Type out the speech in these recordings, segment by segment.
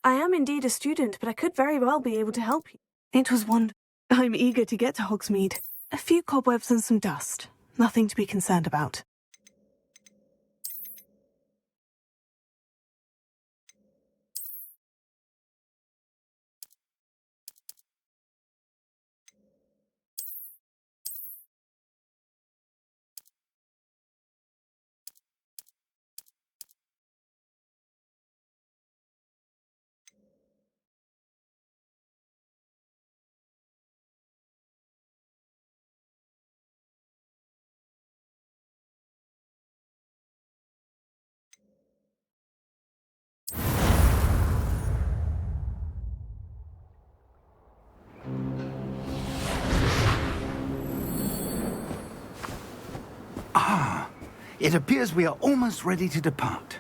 I am indeed a student, but I could very well be able to help you. It was wonderful. I'm eager to get to Hogsmeade. A few cobwebs and some dust. Nothing to be concerned about. It appears we are almost ready to depart.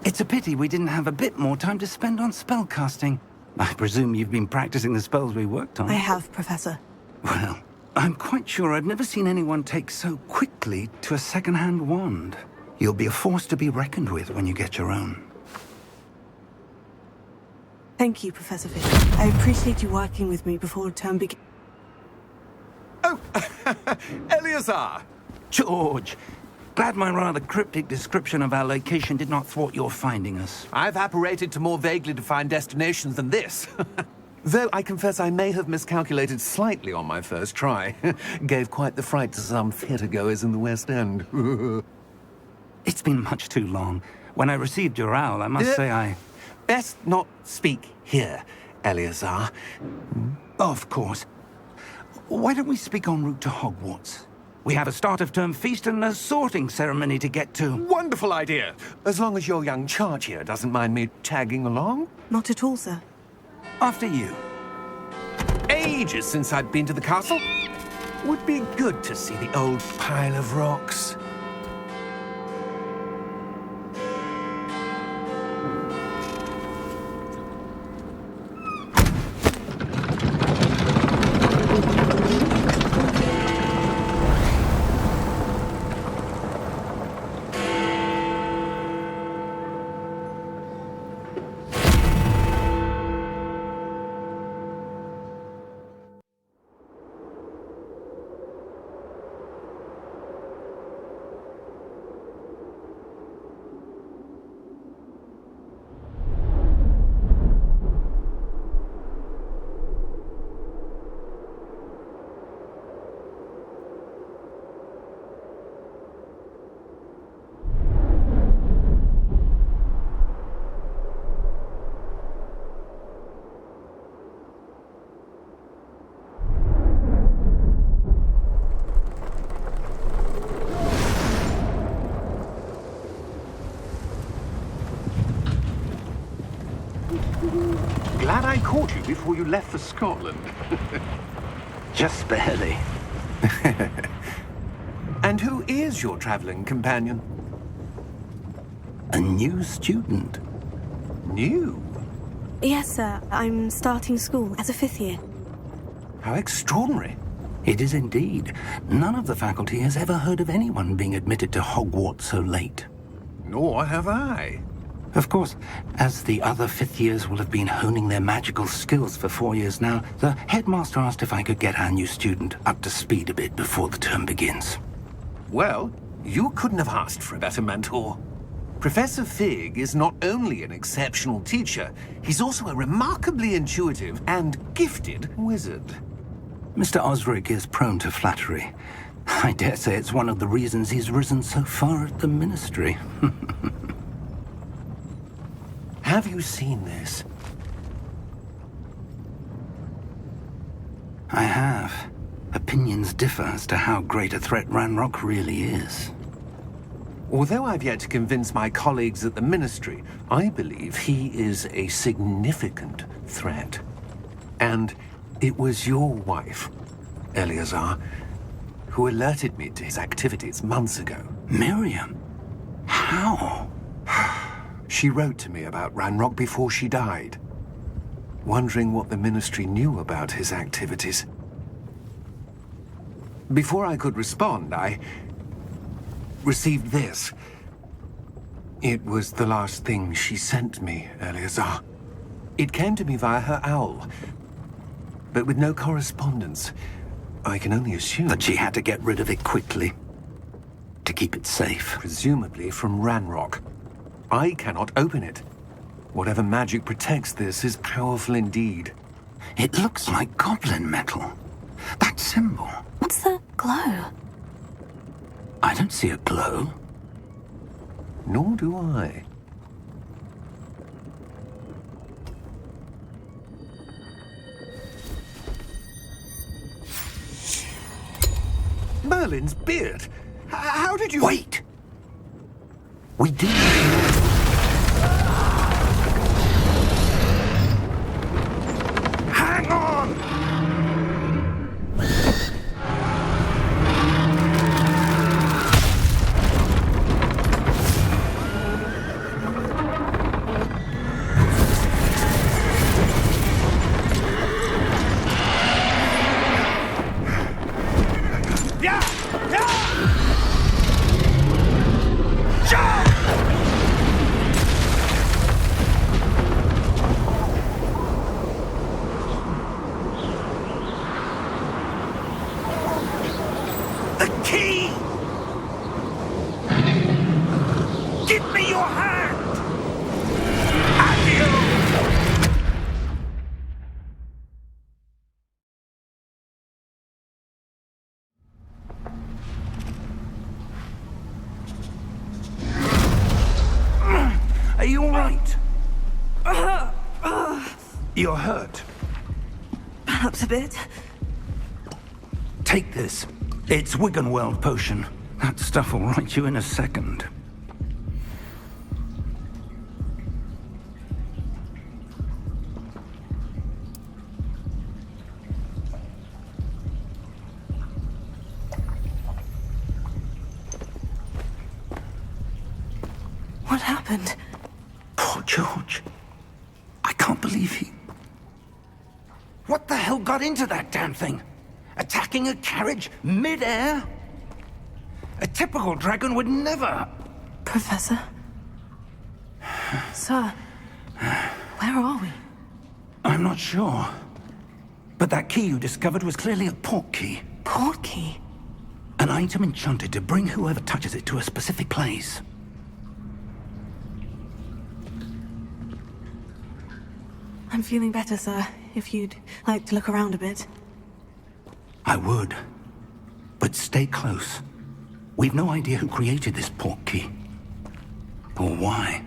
It's a pity we didn't have a bit more time to spend on spellcasting. I presume you've been practicing the spells we worked on. I have, Professor. Well, I'm quite sure I've never seen anyone take so quickly to a second-hand wand. You'll be a force to be reckoned with when you get your own. Thank you, Professor Fish. I appreciate you working with me before term begins. Oh, Eleazar! George! Glad my rather cryptic description of our location did not thwart your finding us. I've apparated to more vaguely defined destinations than this. Though I confess I may have miscalculated slightly on my first try. Gave quite the fright to some theatre-goers in the West End. It's been much too long. When I received your owl, I must say I... Best not speak here, Eleazar. Of course. Why don't we speak en route to Hogwarts? We have a start-of-term feast and a sorting ceremony to get to. Wonderful idea! As long as your young charge here doesn't mind me tagging along. Not at all, sir. After you. Ages since I'd been to the castle. Would be good to see the old pile of rocks. Glad I caught you before you left for Scotland. Just barely. And who is your traveling companion? A new student. New? Yes, sir. I'm starting school as a 5th year. How extraordinary. It is indeed. None of the faculty has ever heard of anyone being admitted to Hogwarts so late. Nor have I. Of course, as the other 5th years will have been honing their magical skills for 4 years now, the headmaster asked if I could get our new student up to speed a bit before the term begins. Well, you couldn't have asked for a better mentor. Professor Fig is not only an exceptional teacher, he's also a remarkably intuitive and gifted wizard. Mr. Osric is prone to flattery. I dare say it's one of the reasons he's risen so far at the ministry. Have you seen this? I have. Opinions differ as to how great a threat Ranrock really is. Although I've yet to convince my colleagues at the Ministry, I believe he is a significant threat. And it was your wife, Eleazar, who alerted me to his activities months ago. Miriam? How? She wrote to me about Ranrock before she died, wondering what the Ministry knew about his activities. Before I could respond, I received this. It was the last thing she sent me, Eleazar. It came to me via her owl, but with no correspondence. I can only assume That she had to get rid of it quickly to keep it safe. presumably from Ranrock. I cannot open it. Whatever magic protects this is powerful indeed. It looks like goblin metal. That symbol. What's the glow? I don't see a glow. Nor do I. Merlin's beard! How did you... Wait! We did. Hang on! Yeah! Yeah! Jump! The key! Give me your hand! Adieu! Are you all right? You're hurt. Perhaps a bit. Take this. It's Wiggenweld potion. That stuff will right you in a second. What happened? Poor George. I can't believe he... What the hell got into that damn thing? Attacking a carriage mid-air? A typical dragon would never... Professor? Sir, where are we? I'm not sure. But that key you discovered was clearly a port key. Port key? An item enchanted to bring whoever touches it to a specific place. I'm feeling better, sir. If you'd like to look around a bit. I would. But stay close. We've no idea who created this port key. Or why.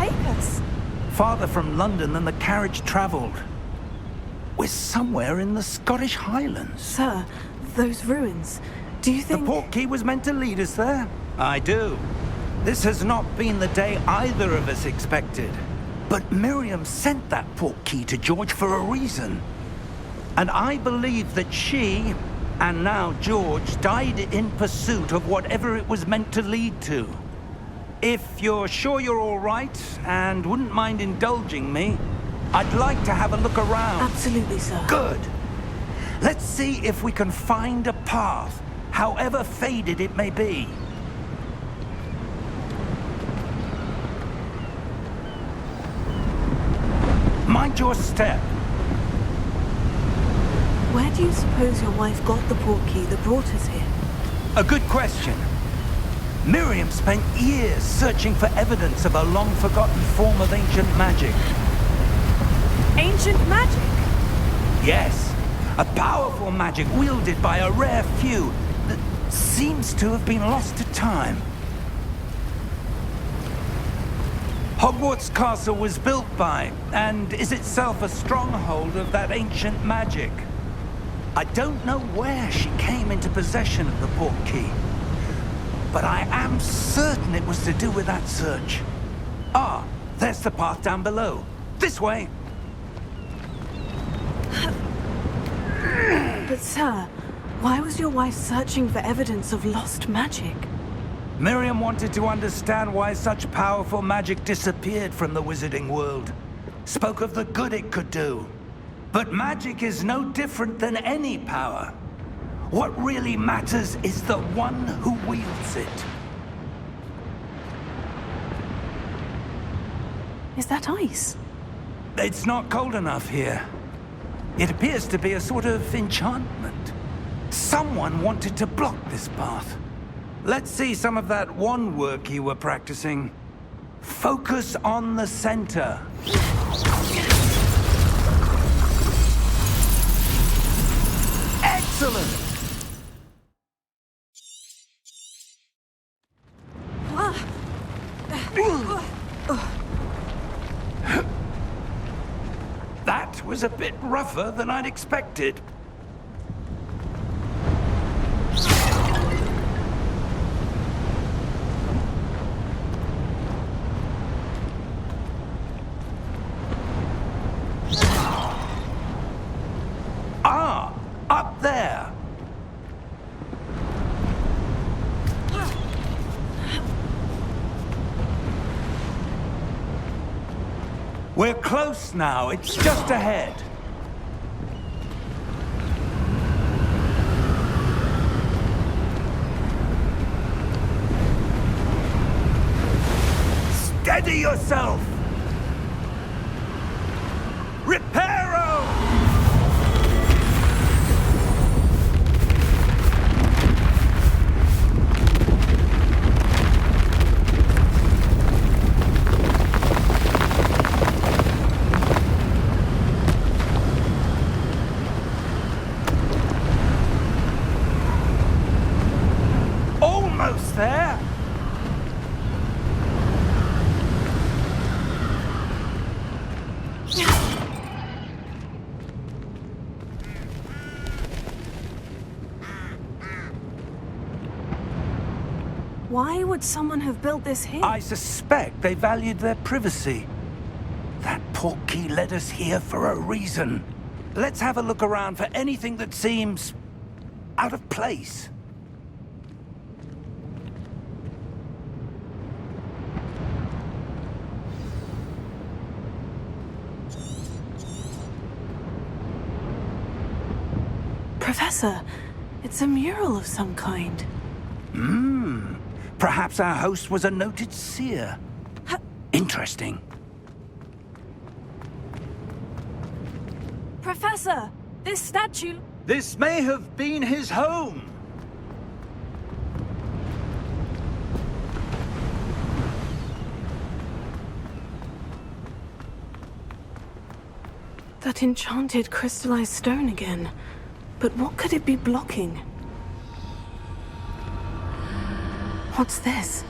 take us? Farther from London than the carriage travelled. We're somewhere in the Scottish Highlands. Sir, those ruins. Do you think... The portkey was meant to lead us there? I do. This has not been the day either of us expected. But Miriam sent that portkey to George for a reason. And I believe that she, and now George, died in pursuit of whatever it was meant to lead to. If you're sure you're all right, and wouldn't mind indulging me, I'd like to have a look around. Absolutely, sir. Good. Let's see if we can find a path, however faded it may be. Mind your step. Where do you suppose your wife got the portkey that brought us here? A good question. Miriam spent years searching for evidence of a long-forgotten form of ancient magic. Ancient magic? Yes, a powerful magic wielded by a rare few that seems to have been lost to time. Hogwarts Castle was built by, and is itself a stronghold of that ancient magic. I don't know where she came into possession of the portkey, but I am certain it was to do with that search. Ah, there's the path down below. This way. But sir, why was your wife searching for evidence of lost magic? Miriam wanted to understand why such powerful magic disappeared from the wizarding world. Spoke of the good it could do. But magic is no different than any power. What really matters is the one who wields it. Is that ice? It's not cold enough here. It appears to be a sort of enchantment. Someone wanted to block this path. Let's see some of that wand work you were practicing. Focus on the center. Excellent! That was a bit rougher than I'd expected. Ah, up there. We're close now. It's just ahead. Steady yourself! Reparo! Almost there. Why would someone have built this here? I suspect they valued their privacy. That portkey led us here for a reason. Let's have a look around for anything that seems out of place. Professor, it's a mural of some kind. Perhaps our host was a noted seer. Interesting. Professor, this statue... This may have been his home. That enchanted crystallized stone again. But what could it be blocking? What's this?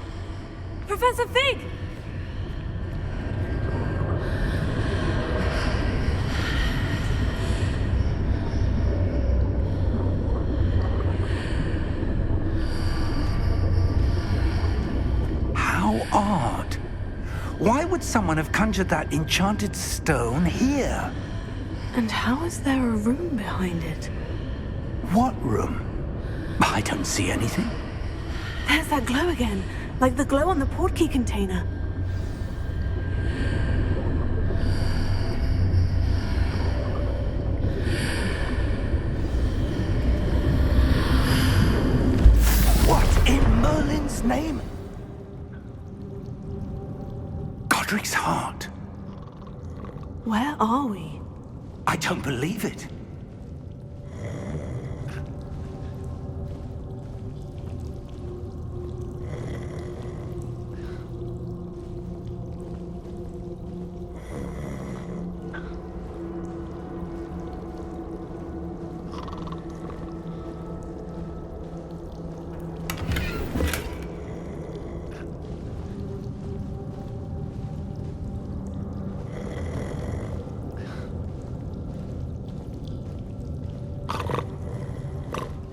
Professor Fig! would someone have conjured that enchanted stone here? And how is there a room behind it? What room? I don't see anything. There's that glow again, like the glow on the portkey container. What in Merlin's name? Godric's heart. Where are we? I don't believe it.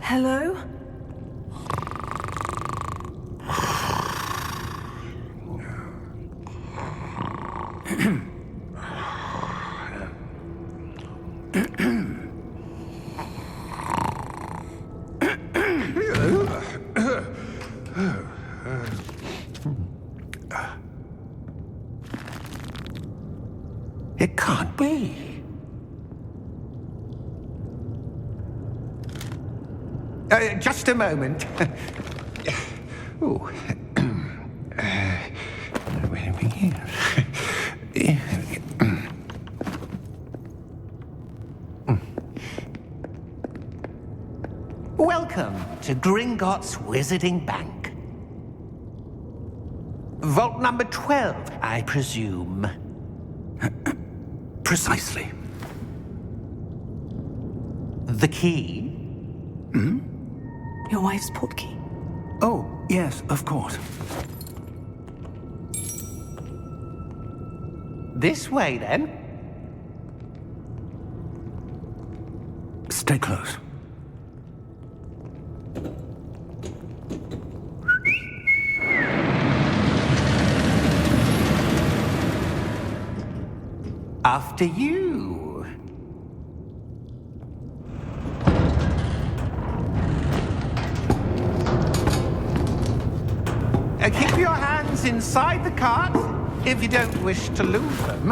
Hello? It can't be. Just a moment. Oh. Wait a minute. Welcome to Gringotts Wizarding Bank. Vault number 12, I presume. Precisely. The key? Your wife's portkey. Oh, yes, of course. This way, then. Stay close. After you. Keep your hands inside the cart if you don't wish to lose them.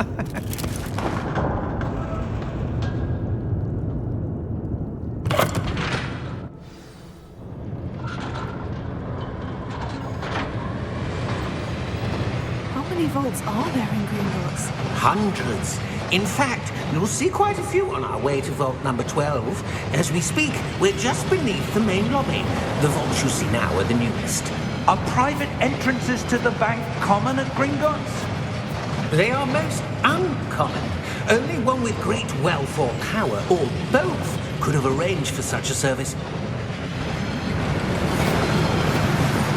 How many vaults are there in Gringotts? Hundreds. In fact, you'll see quite a few on our way to vault number 12. As we speak, we're just beneath the main lobby. The vaults you see now are the newest. Are private entrances to the bank common at Gringotts? They are most uncommon. Only one with great wealth or power, or both, could have arranged for such a service.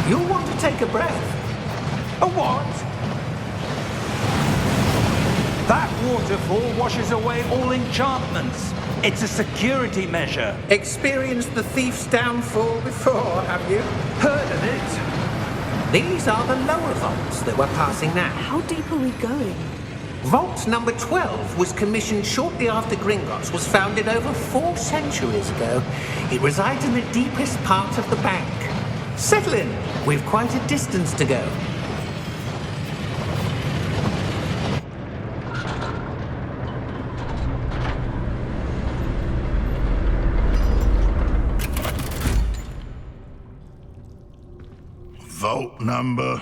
You'll want to take a breath. A what? That waterfall washes away all enchantments. It's a security measure. Experienced the thief's downfall before, have you? Heard of it? These are the lower vaults that we're passing now. How deep are we going? Vault number 12 was commissioned shortly after Gringotts was founded over 4 centuries ago. It resides in the deepest part of the bank. Settle in. We've quite a distance to go. Vault number?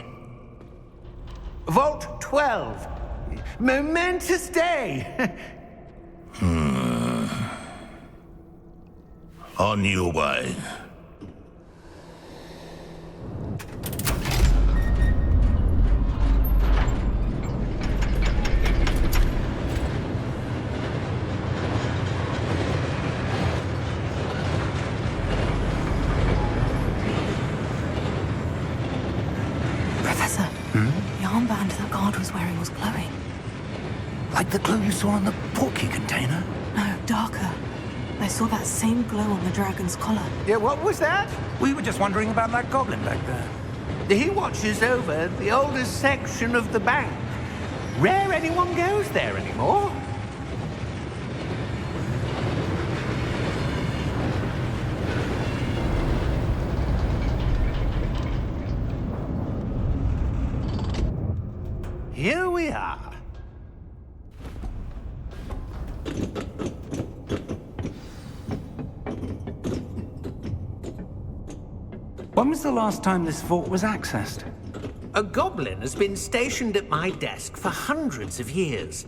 Vault 12. Momentous day. On your way. Professor, the armband that guard was wearing was glowing. Like the glow you saw on the portkey container? No, darker. I saw that same glow on the dragon's collar. Yeah, what was that? We were just wondering about that goblin back there. He watches over the oldest section of the bank. Rare anyone goes there anymore. Here we are. When was the last time this vault was accessed? A goblin has been stationed at my desk for hundreds of years.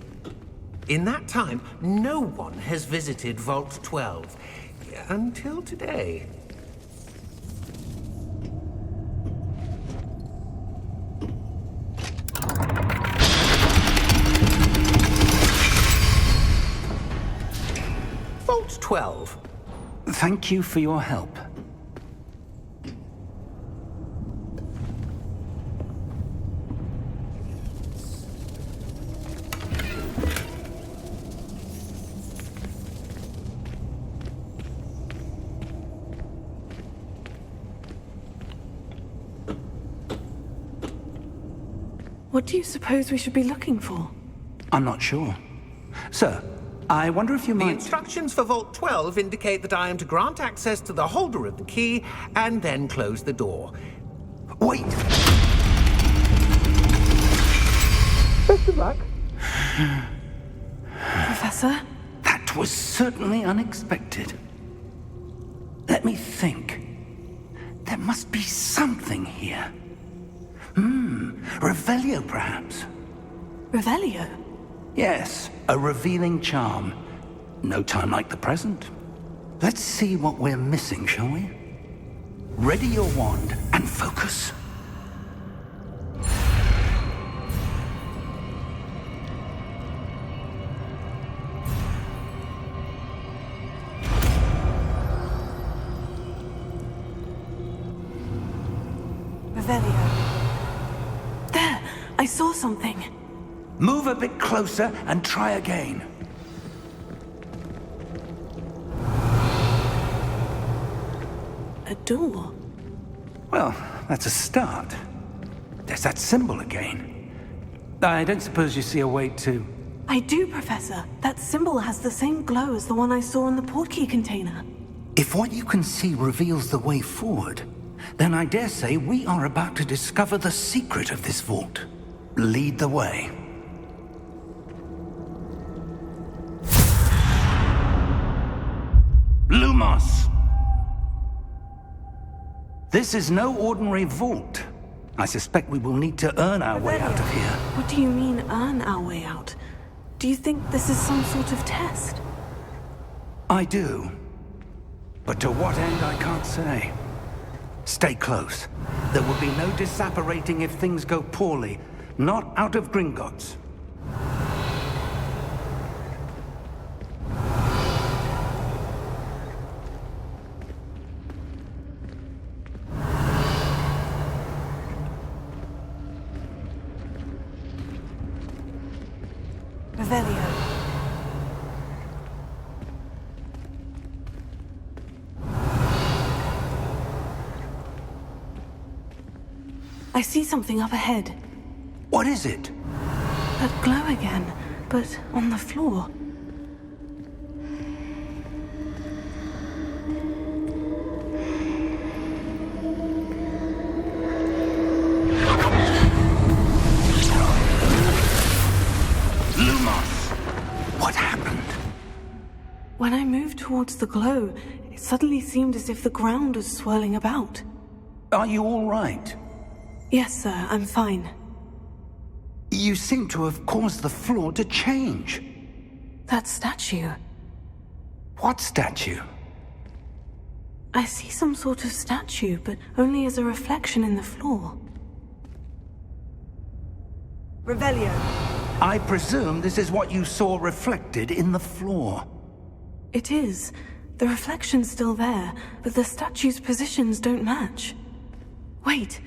In that time, no one has visited Vault 12. Until today. Vault 12. Thank you for your help. What do you suppose we should be looking for? I'm not sure. Sir, I wonder if you The might... instructions for Vault 12 indicate that I am to grant access to the holder of the key and then close the door. Wait! Best of luck. Professor? That was certainly unexpected. Let me think. There must be something here. Revelio, perhaps? Revelio? Yes, a revealing charm. No time like the present. Let's see what we're missing, shall we? Ready your wand and focus. Revelio. There! I saw something. Move a bit closer and try again. A door. Well, that's a start. There's that symbol again. I don't suppose you see a way to... I do, Professor. That symbol has the same glow as the one I saw in the portkey container. If what you can see reveals the way forward, then I dare say we are about to discover the secret of this vault. Lead the way. Lumos! This is no ordinary vault. I suspect we will need to earn our way out of here. What do you mean, earn our way out? Do you think this is some sort of test? I do. But to what end, I can't say. Stay close. There will be no disapparating if things go poorly. Not out of Gringotts. Revelio. I see something up ahead. What is it? That glow again, but on the floor. Lumos! What happened? When I moved towards the glow, it suddenly seemed as if the ground was swirling about. Are you all right? Yes, sir, I'm fine. You seem to have caused the floor to change. That statue. What statue? I see some sort of statue, but only as a reflection in the floor. Revelio. I presume this is what you saw reflected in the floor. It is. The reflection's still there, but the statue's positions don't match. Wait.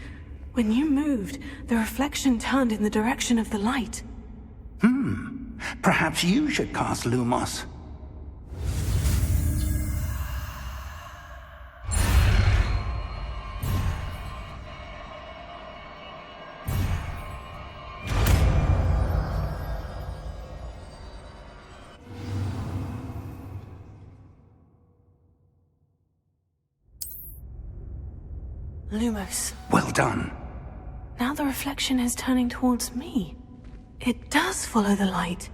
When you moved, the reflection turned in the direction of the light. Perhaps you should cast Lumos. Lumos. Well done. Now the reflection is turning towards me. It does follow the light.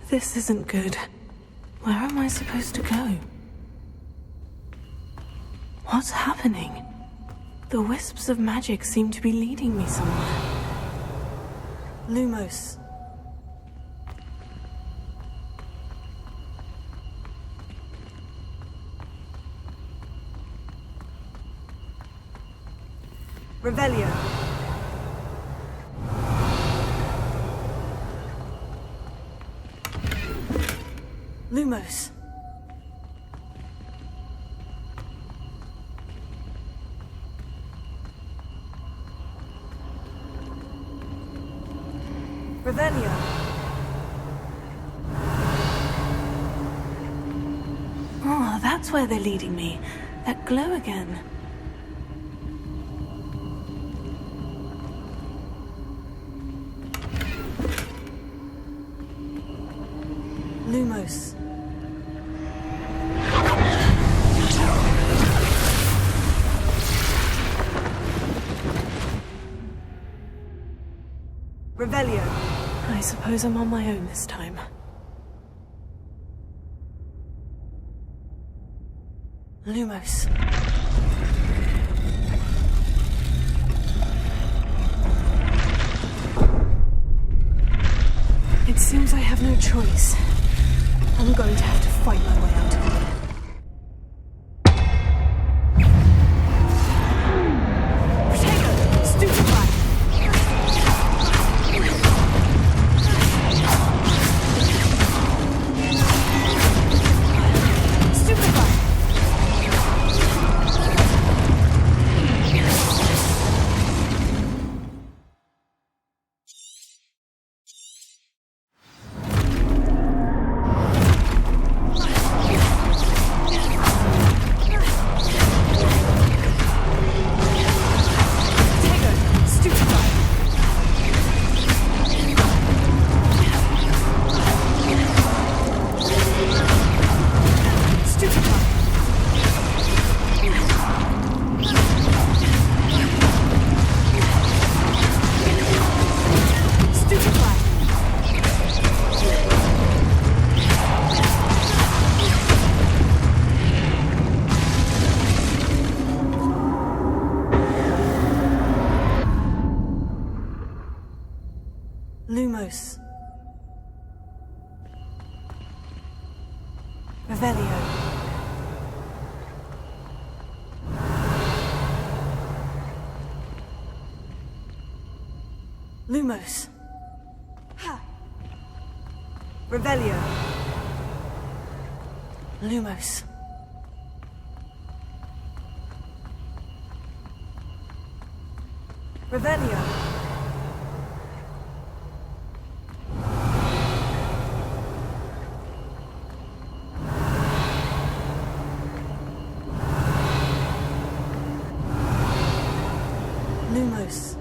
This isn't good. Where am I supposed to go? What's happening? The wisps of magic seem to be leading me somewhere. Lumos. Revelio. Lumos. Revelio. Oh, that's where they're leading me. That glow again. Lumos. Revelio. I suppose I'm on my own this time. Lumos. It seems I have no choice. I'm going to have to fight my way out of here. Protego! Stupefy! Lumos. Revelio. Lumos. Ha. Revelio. Lumos. Revelio. Lumos.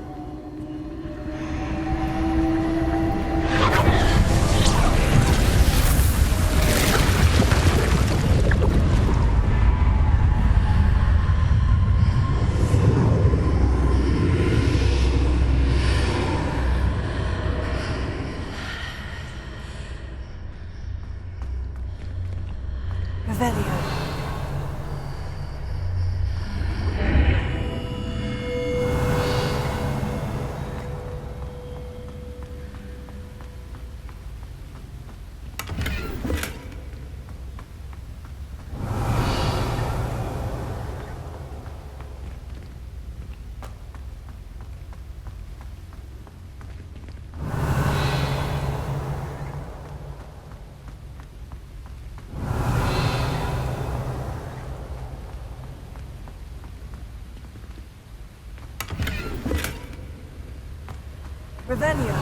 Ravenna.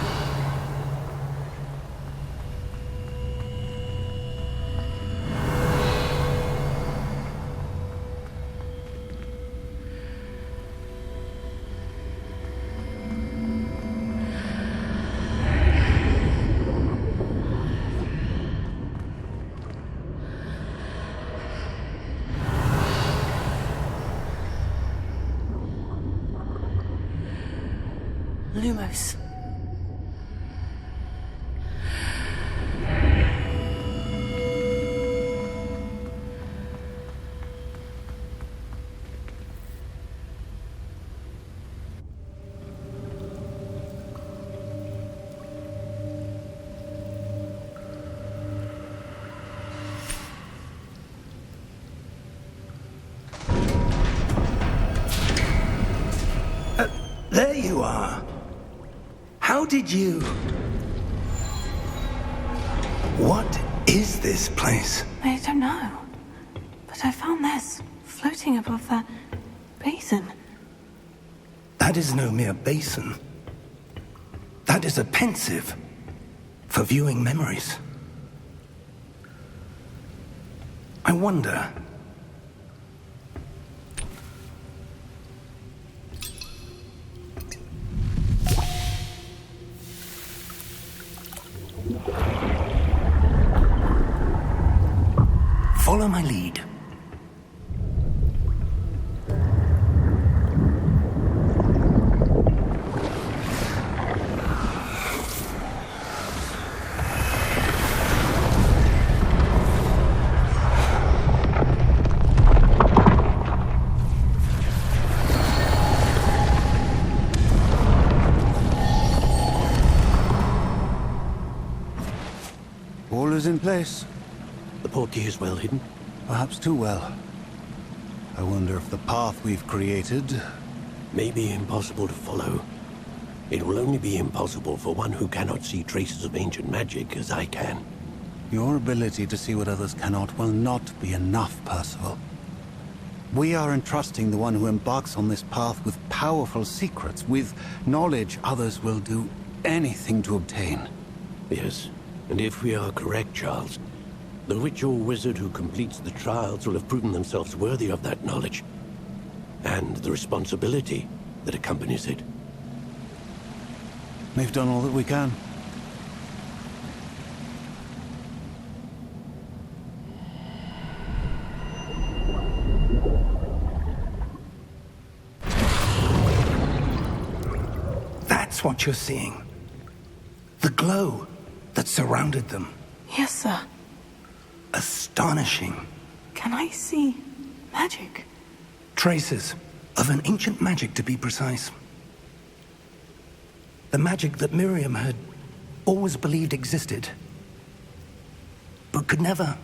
Lumos. There you are. How did you... What is this place? I don't know. But I found this floating above that basin. That is no mere basin. That is a pensive for viewing memories. I wonder... Follow my lead. All is in place. The portkey is well hidden. Perhaps too well. I wonder if the path we've created... May be impossible to follow. It will only be impossible for one who cannot see traces of ancient magic as I can. Your ability to see what others cannot will not be enough, Percival. We are entrusting the one who embarks on this path with powerful secrets, with knowledge others will do anything to obtain. Yes, and if we are correct, Charles, the witch or wizard who completes the trials will have proven themselves worthy of that knowledge, and the responsibility that accompanies it. We've done all that we can. That's what you're seeing. The glow that surrounded them. Yes, sir. Astonishing. Can I see magic? Traces of an ancient magic, to be precise. The magic that Miriam had always believed existed, but could never.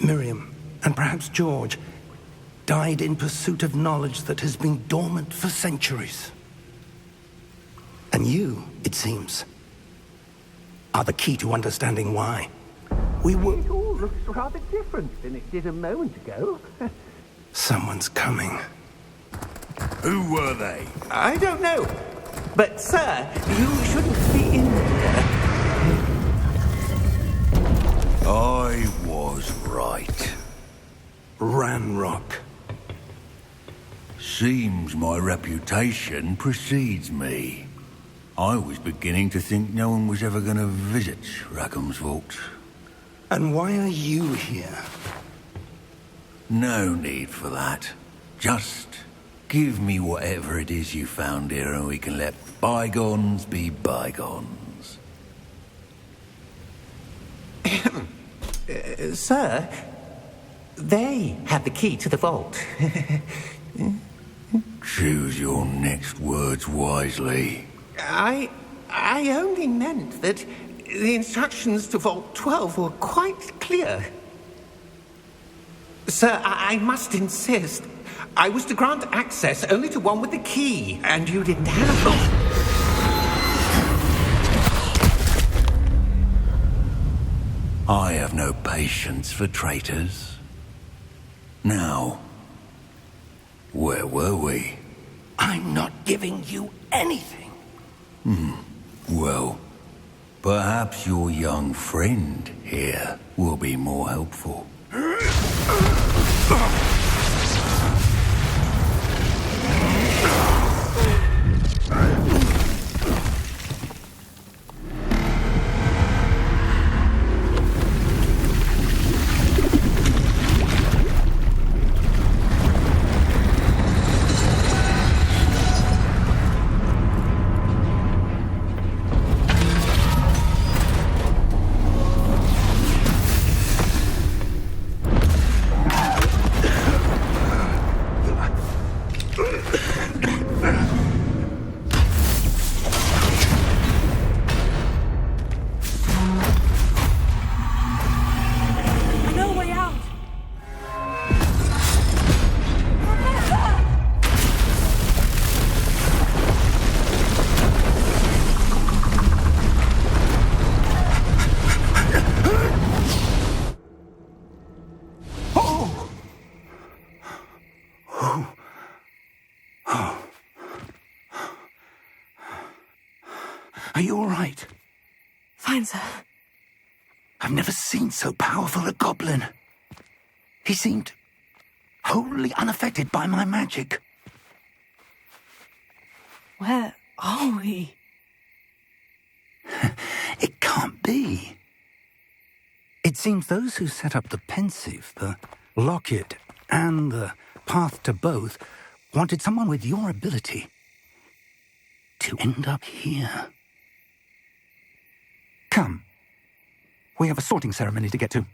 Miriam, and perhaps George, died in pursuit of knowledge that has been dormant for centuries. And you, it seems, are the key to understanding why. We were... It all looks rather different than it did a moment ago. Someone's coming. Who were they? I don't know. But, sir, you shouldn't be in here. I was right. Ranrock. Seems my reputation precedes me. I was beginning to think no one was ever going to visit Rackham's vault. And why are you here? No need for that. Just give me whatever it is you found here and we can let bygones be bygones. Sir, they have the key to the vault. Choose your next words wisely. I only meant that the instructions to Vault 12 were quite clear. Sir, I must insist. I was to grant access only to one with the key, and you didn't have it. I have no patience for traitors. Now, where were we? I I'm not giving you anything. Well, perhaps your young friend here will be more helpful. No way out! Are you all right? Fine, sir. I've never seen so powerful a goblin. He seemed wholly unaffected by my magic. Where are we? It can't be. It seems those who set up the pensive, the locket, and the path to both wanted someone with your ability to end up here. Come. We have a sorting ceremony to get to.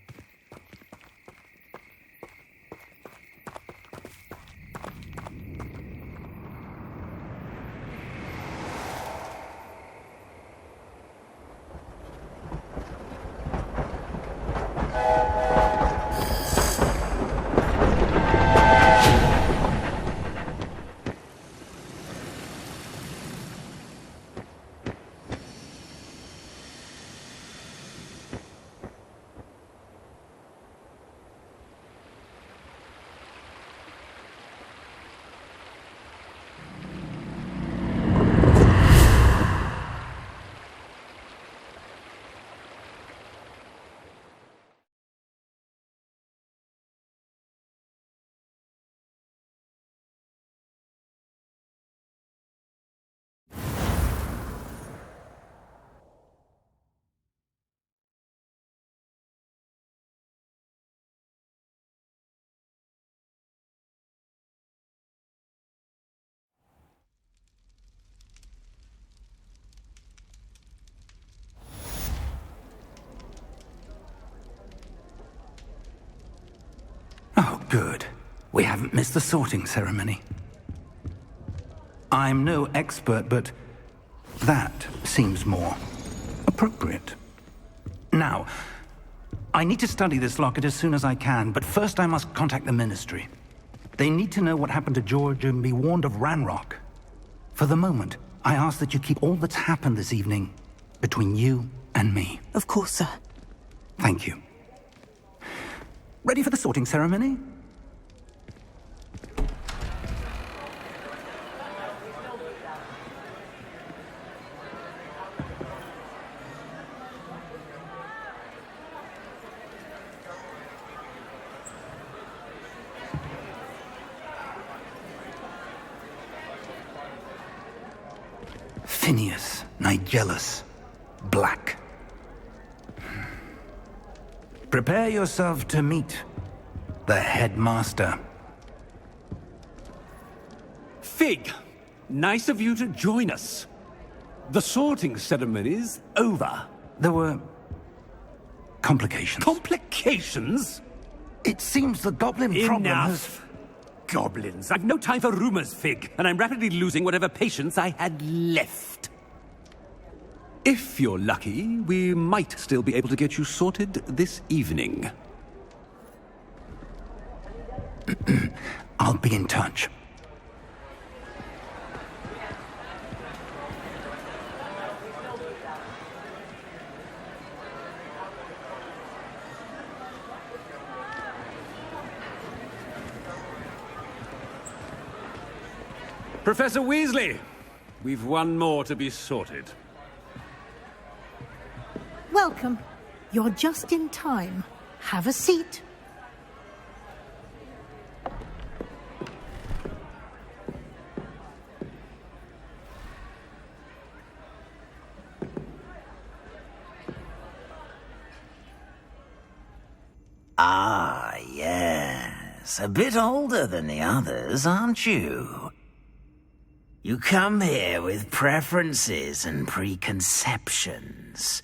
Oh, good. We haven't missed the sorting ceremony. I'm no expert, but that seems more appropriate. Now, I need to study this locket as soon as I can, but first I must contact the Ministry. They need to know what happened to George and be warned of Ranrock. For the moment, I ask that you keep all that's happened this evening between you and me. Of course, sir. Thank you. Ready for the sorting ceremony? Phineas, Nigellus, Black. Prepare yourself to meet the headmaster. Fig, nice of you to join us. The sorting ceremony's over. There were complications. Complications? It seems the goblin problem has... Enough. Goblins. I've no time for rumors, Fig, and I'm rapidly losing whatever patience I had left. If you're lucky, we might still be able to get you sorted this evening. I'll be in touch. Professor Weasley, we've one more to be sorted. Welcome. You're just in time. Have a seat. Ah, yes. A bit older than the others, aren't you? You come here with preferences and preconceptions.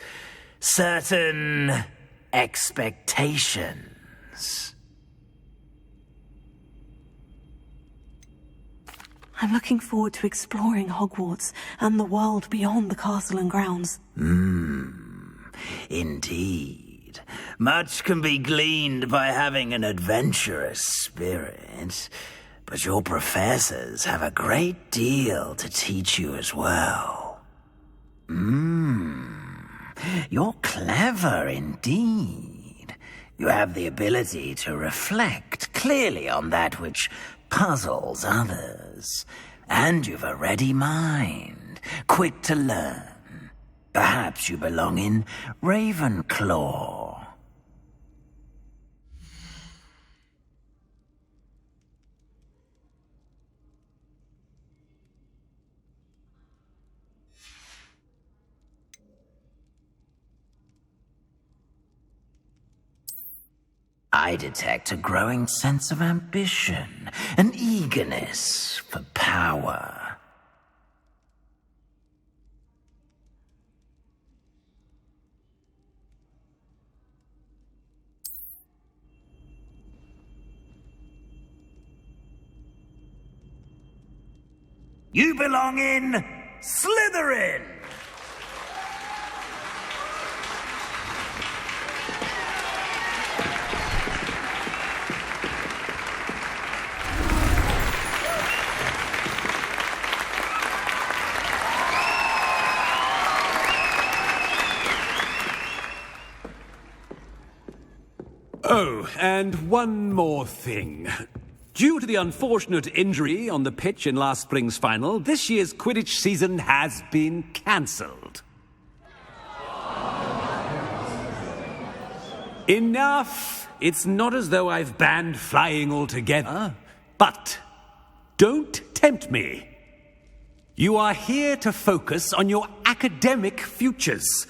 Certain expectations. I'm looking forward to exploring Hogwarts and the world beyond the castle and grounds. Indeed. Much can be gleaned by having an adventurous spirit, but your professors have a great deal to teach you as well. You're clever indeed. You have the ability to reflect clearly on that which puzzles others, and you've a ready mind, quick to learn. Perhaps you belong in Ravenclaw. I detect a growing sense of ambition, an eagerness for power. You belong in Slytherin! Oh, and one more thing. Due to the unfortunate injury on the pitch in last spring's final, this year's Quidditch season has been cancelled. Enough! It's not as though I've banned flying altogether. But don't tempt me. You are here to focus on your academic futures.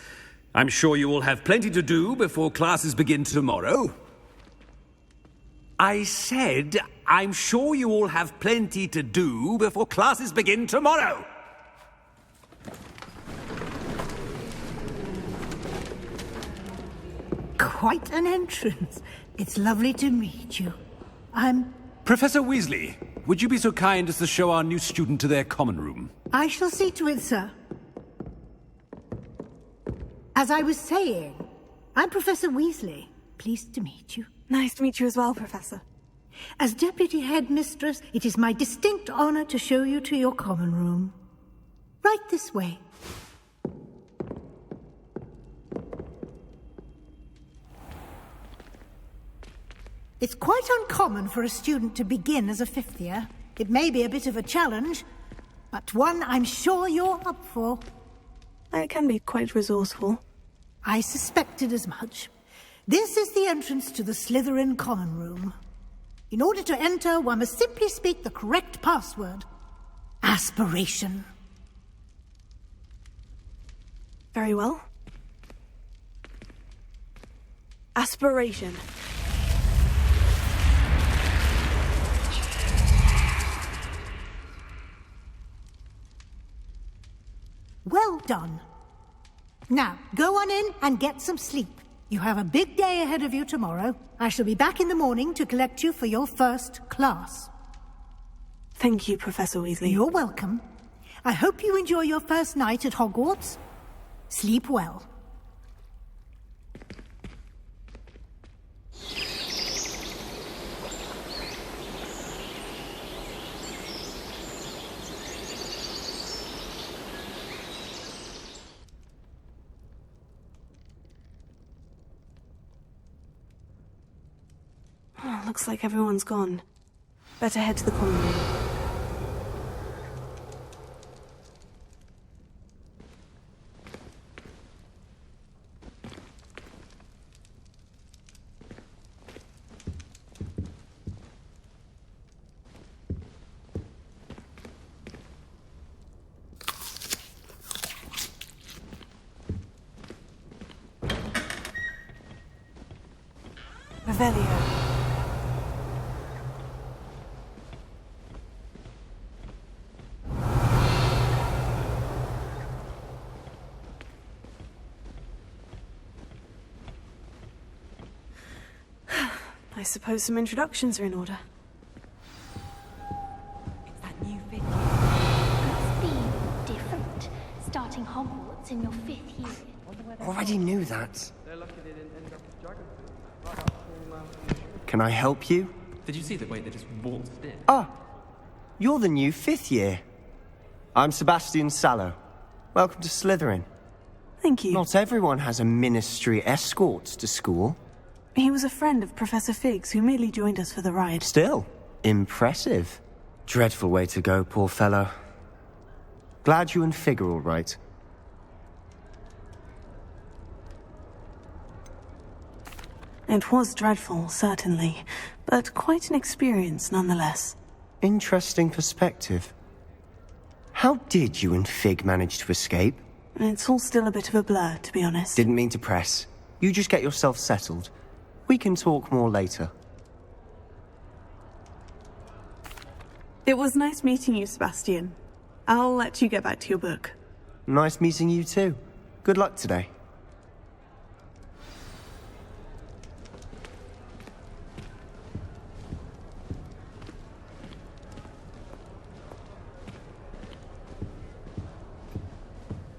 I'm sure you will have plenty to do before classes begin tomorrow. I said, I'm sure you all have plenty to do before classes begin tomorrow. Quite an entrance. It's lovely to meet you. Professor Weasley, would you be so kind as to show our new student to their common room? I shall see to it, sir. As I was saying, I'm Professor Weasley. Pleased to meet you. Nice to meet you as well, Professor. As Deputy Headmistress, it is my distinct honor to show you to your common room. Right this way. It's quite uncommon for a student to begin as a fifth year. It may be a bit of a challenge, but one I'm sure you're up for. It can be quite resourceful. I suspected as much. This is the entrance to the Slytherin common room. In order to enter, one must simply speak the correct password. Aspiration. Very well. Aspiration. Well done. Now, go on in and get some sleep. You have a big day ahead of you tomorrow. I shall be back in the morning to collect you for your first class. Thank you, Professor Weasley. You're welcome. I hope you enjoy your first night at Hogwarts. Sleep well. Looks like everyone's gone. Better head to the common room. Revelio. I suppose some introductions are in order. It's that new fifth year. Must be different. Starting Hogwarts in your 5th year. Already knew that. Can I help you? Did you see the way they just waltzed in? Ah, you're the new 5th year. I'm Sebastian Sallow. Welcome to Slytherin. Thank you. Not everyone has a ministry escort to school. He was a friend of Professor Fig's who merely joined us for the ride. Still, impressive. Dreadful way to go, poor fellow. Glad you and Fig are all right. It was dreadful, certainly, but quite an experience nonetheless. Interesting perspective. How did you and Fig manage to escape? It's all still a bit of a blur, to be honest. Didn't mean to press. You just get yourself settled. We can talk more later. It was nice meeting you, Sebastian. I'll let you get back to your book. Nice meeting you too. Good luck today.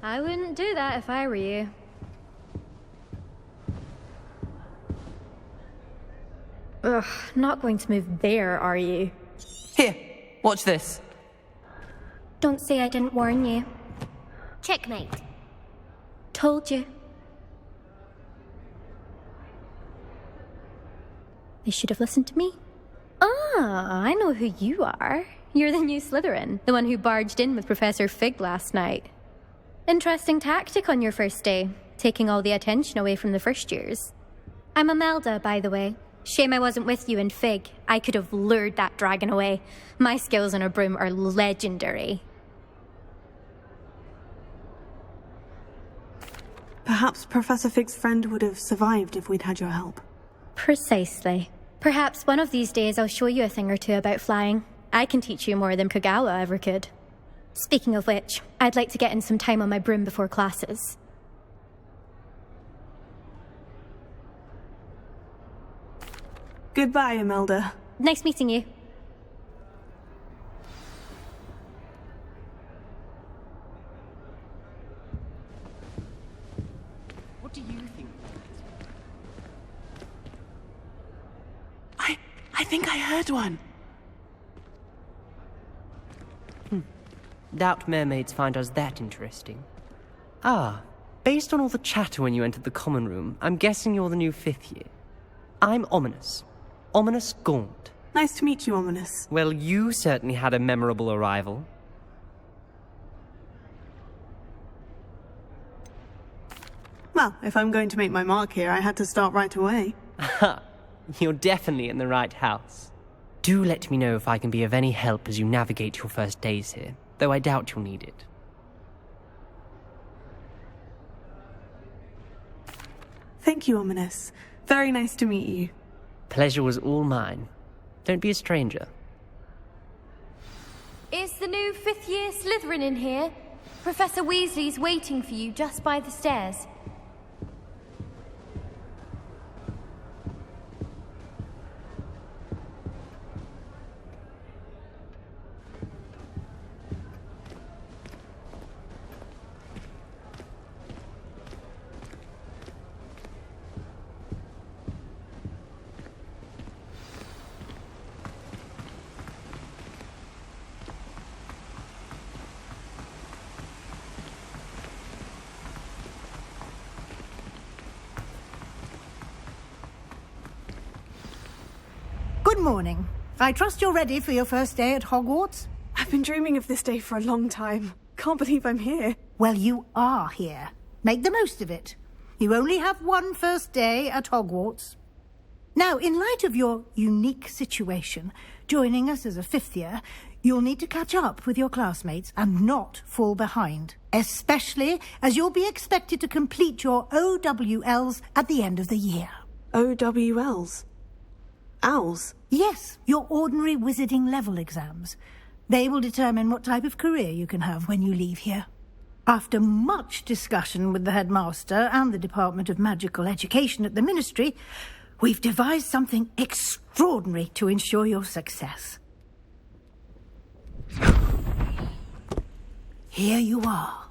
I wouldn't do that if I were you. Ugh, not going to move there, are you? Here, watch this. Don't say I didn't warn you. Checkmate. Told you. They should have listened to me. Ah, I know who you are. You're the new Slytherin, the one who barged in with Professor Fig last night. Interesting tactic on your first day, taking all the attention away from the first years. I'm Imelda, by the way. Shame I wasn't with you in Fig. I could have lured that dragon away. My skills on a broom are legendary. Perhaps Professor Fig's friend would have survived if we'd had your help. Precisely. Perhaps one of these days I'll show you a thing or two about flying. I can teach you more than Kogawa ever could. Speaking of which, I'd like to get in some time on my broom before classes. Goodbye, Imelda. Nice meeting you. What do you think? I think I heard one. Doubt mermaids find us that interesting. Ah, based on all the chatter when you entered the common room, I'm guessing you're the new 5th year. I'm Ominous. Ominous Gaunt. Nice to meet you, Ominous. Well, you certainly had a memorable arrival. Well, if I'm going to make my mark here, I had to start right away. Ha! You're definitely in the right house. Do let me know if I can be of any help as you navigate your first days here, though I doubt you'll need it. Thank you, Ominous. Very nice to meet you. Pleasure was all mine. Don't be a stranger. Is the new 5th year Slytherin in here? Professor Weasley's waiting for you just by the stairs. Good morning. I trust you're ready for your first day at Hogwarts? I've been dreaming of this day for a long time. Can't believe I'm here. Well, you are here. Make the most of it. You only have one first day at Hogwarts. Now, in light of your unique situation, joining us as a 5th year, you'll need to catch up with your classmates and not fall behind, especially as you'll be expected to complete your OWLs at the end of the year. OWLs? Owls? Yes, your ordinary wizarding level exams. They will determine what type of career you can have when you leave here. After much discussion with the headmaster and the Department of Magical Education at the Ministry, we've devised something extraordinary to ensure your success. Here you are.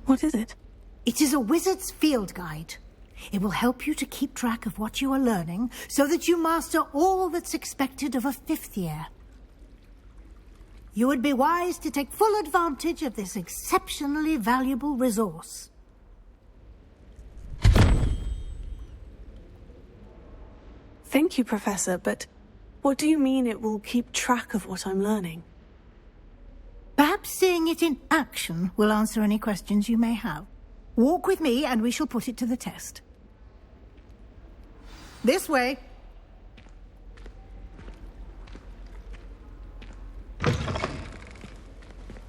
What is it? It is a wizard's field guide. It will help you to keep track of what you are learning so that you master all that's expected of a 5th year. You would be wise to take full advantage of this exceptionally valuable resource. Thank you, Professor, but what do you mean it will keep track of what I'm learning? Perhaps seeing it in action will answer any questions you may have. Walk with me and we shall put it to the test. This way.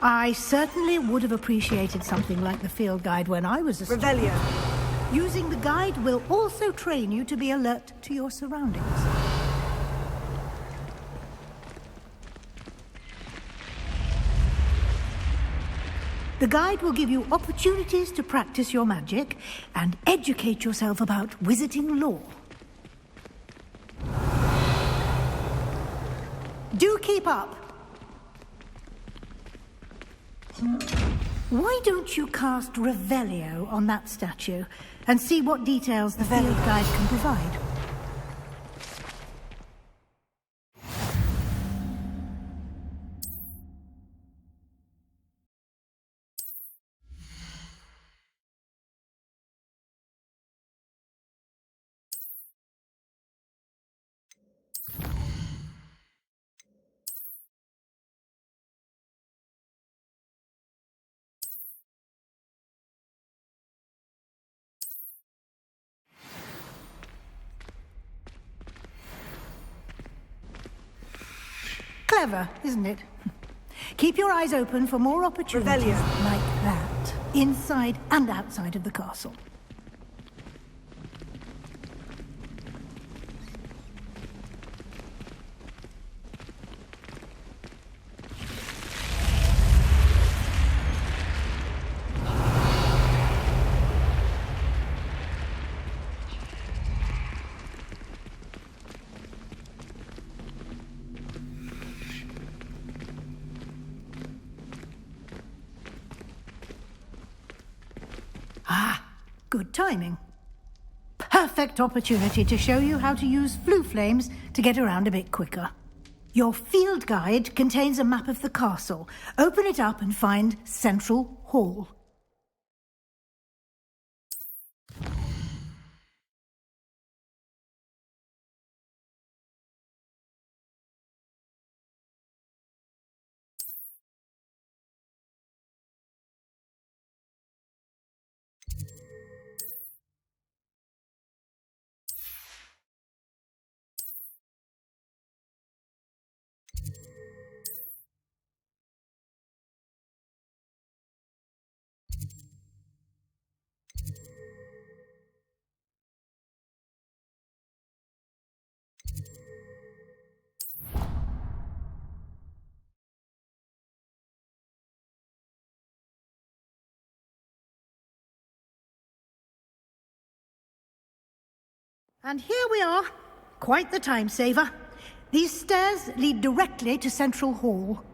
I certainly would have appreciated something like the field guide when I was a student. Revelio. Using the guide will also train you to be alert to your surroundings. The guide will give you opportunities to practice your magic and educate yourself about wizarding lore. Do keep up. Why don't you cast Revelio on that statue and see what details the field guide can provide? Clever, isn't it? Keep your eyes open for more opportunities like that, inside and outside of the castle. Good timing. Perfect opportunity to show you how to use flue flames to get around a bit quicker. Your field guide contains a map of the castle. Open it up and find Central Hall. And here we are. Quite the time saver. These stairs lead directly to Central Hall.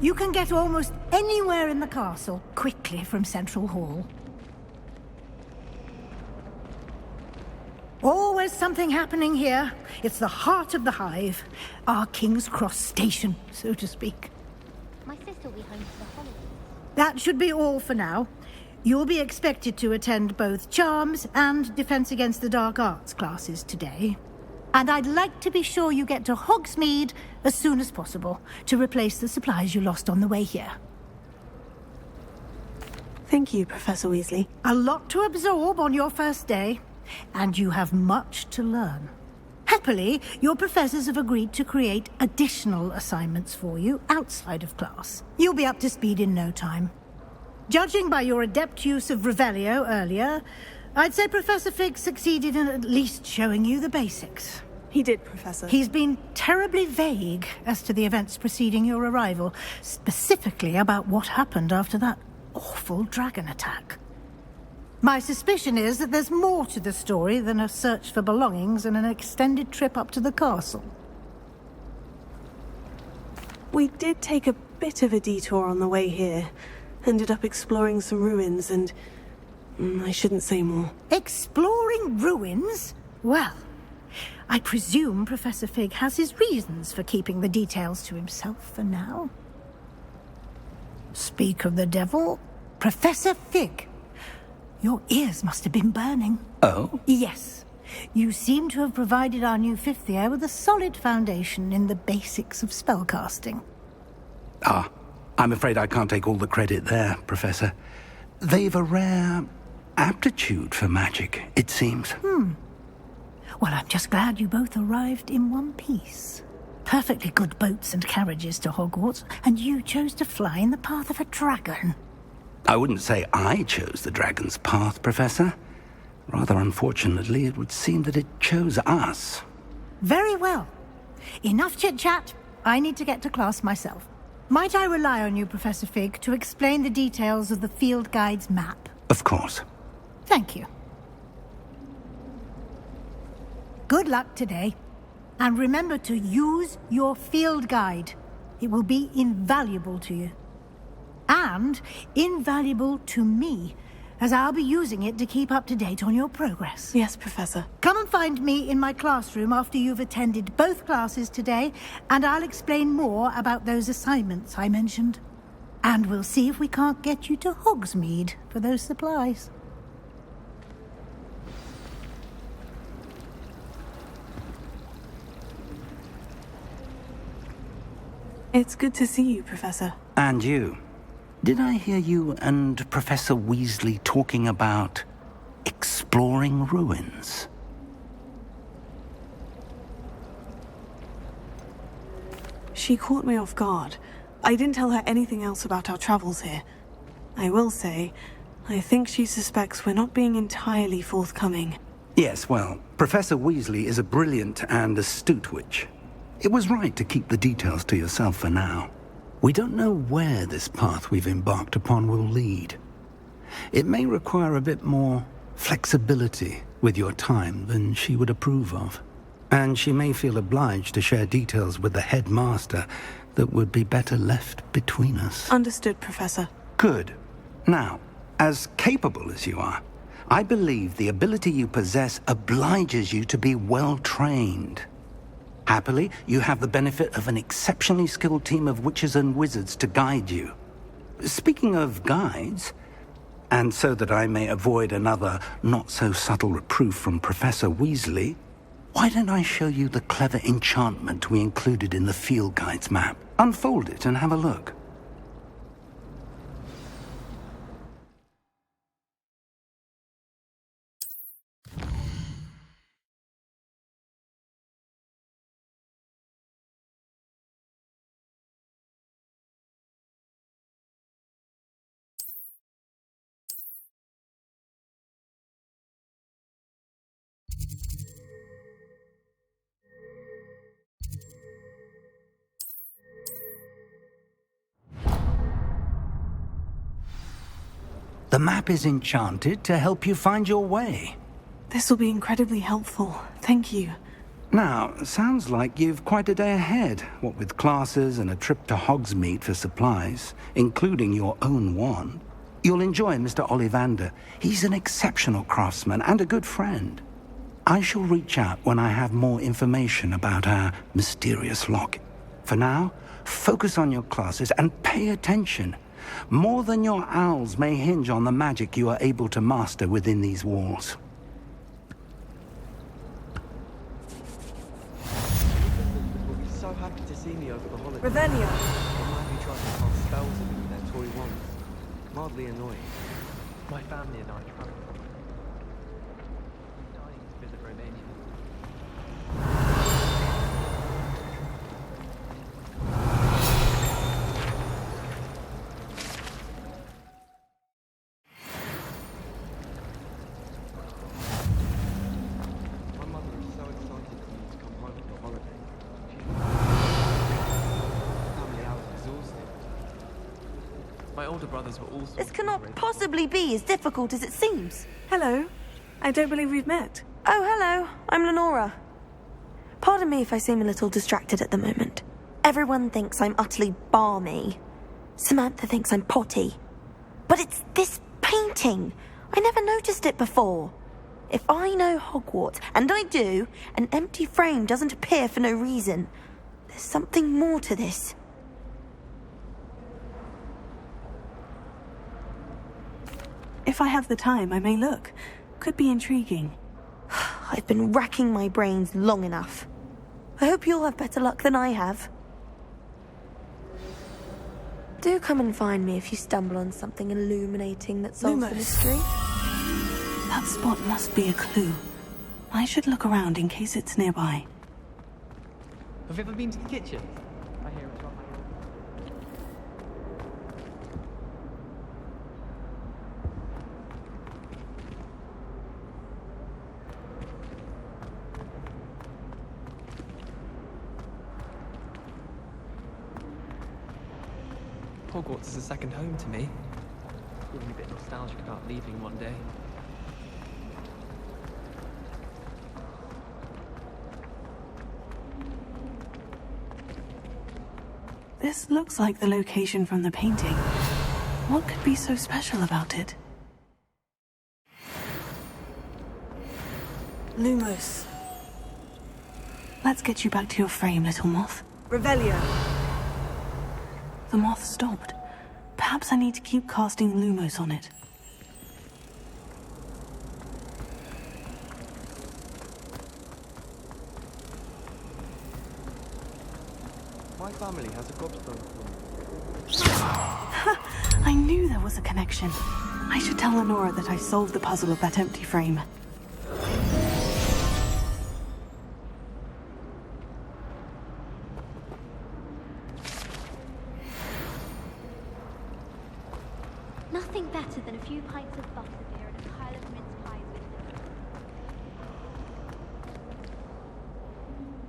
You can get almost anywhere in the castle quickly from Central Hall. Always something happening here. It's the heart of the hive. Our King's Cross station, so to speak. My sister will be home for the holidays. That should be all for now. You'll be expected to attend both Charms and Defense Against the Dark Arts classes today. And I'd like to be sure you get to Hogsmeade as soon as possible to replace the supplies you lost on the way here. Thank you, Professor Weasley. A lot to absorb on your first day, and you have much to learn. Happily, your professors have agreed to create additional assignments for you outside of class. You'll be up to speed in no time. Judging by your adept use of Revelio earlier, I'd say Professor Fig succeeded in at least showing you the basics. He did, Professor. He's been terribly vague as to the events preceding your arrival, specifically about what happened after that awful dragon attack. My suspicion is that there's more to the story than a search for belongings and an extended trip up to the castle. We did take a bit of a detour on the way here. Ended up exploring some ruins and... I shouldn't say more. Exploring ruins? Well, I presume Professor Fig has his reasons for keeping the details to himself for now. Speak of the devil, Professor Fig. Your ears must have been burning. Oh? Yes. You seem to have provided our new fifth year with a solid foundation in the basics of spellcasting. Ah, I'm afraid I can't take all the credit there, Professor. They've a rare aptitude for magic, it seems. Well, I'm just glad you both arrived in one piece. Perfectly good boats and carriages to Hogwarts, and you chose to fly in the path of a dragon. I wouldn't say I chose the dragon's path, Professor. Rather unfortunately, it would seem that it chose us. Very well. Enough chit-chat. I need to get to class myself. Might I rely on you, Professor Fig, to explain the details of the field guide's map? Of course. Thank you. Good luck today. And remember to use your field guide. It will be invaluable to you. And invaluable to me, as I'll be using it to keep up to date on your progress. Yes, Professor. Come and find me in my classroom after you've attended both classes today, and I'll explain more about those assignments I mentioned. And we'll see if we can't get you to Hogsmeade for those supplies. It's good to see you, Professor. And you. Did I hear you and Professor Weasley talking about exploring ruins? She caught me off guard. I didn't tell her anything else about our travels here. I will say, I think she suspects we're not being entirely forthcoming. Yes, well, Professor Weasley is a brilliant and astute witch. It was right to keep the details to yourself for now. We don't know where this path we've embarked upon will lead. It may require a bit more flexibility with your time than she would approve of. And she may feel obliged to share details with the headmaster that would be better left between us. Understood, Professor. Good. Now, as capable as you are, I believe the ability you possess obliges you to be well-trained. Happily, you have the benefit of an exceptionally skilled team of witches and wizards to guide you. Speaking of guides, and so that I may avoid another not-so-subtle reproof from Professor Weasley, why don't I show you the clever enchantment we included in the field guide's map? Unfold it and have a look. The map is enchanted to help you find your way. This will be incredibly helpful. Thank you. Now, sounds like you've quite a day ahead, what with classes and a trip to Hogsmeade for supplies, including your own wand. You'll enjoy Mr. Ollivander. He's an exceptional craftsman and a good friend. I shall reach out when I have more information about our mysterious lock. For now, focus on your classes and pay attention. More than your owls may hinge on the magic you are able to master within these walls. So happy to see me over the holidays. Revelio. They might be trying to cast spells at me with their toy wands. Mildly annoying. My family and I travel. Dying to visit Romania. My mother is so excited for me to come home for the holidays. Family out exhausted. My older brothers were also. This cannot possibly be as difficult as it seems. Hello. I don't believe we've met. Oh, hello. I'm Lenora. Pardon me if I seem a little distracted at the moment. Everyone thinks I'm utterly balmy. Samantha thinks I'm potty. But it's this painting. I never noticed it before. If I know Hogwarts, and I do, an empty frame doesn't appear for no reason. There's something more to this. If I have the time, I may look. Could be intriguing. I've been racking my brains long enough. I hope you'll have better luck than I have. Do come and find me if you stumble on something illuminating that solves the mystery. That spot must be a clue. I should look around in case it's nearby. Have you ever been to the kitchen? I hear it's on my Hogwarts is a second home to me. Feeling a bit nostalgic about leaving one day. This looks like the location from the painting. What could be so special about it? Lumos. Let's get you back to your frame, little moth. Revelio. The moth stopped. Perhaps I need to keep casting Lumos on it. My family has a gobstone for I knew there was a connection. I should tell Lenora that I solved the puzzle of that empty frame. Nothing better than a few pints of butterbeer and a pile of mince pies with them.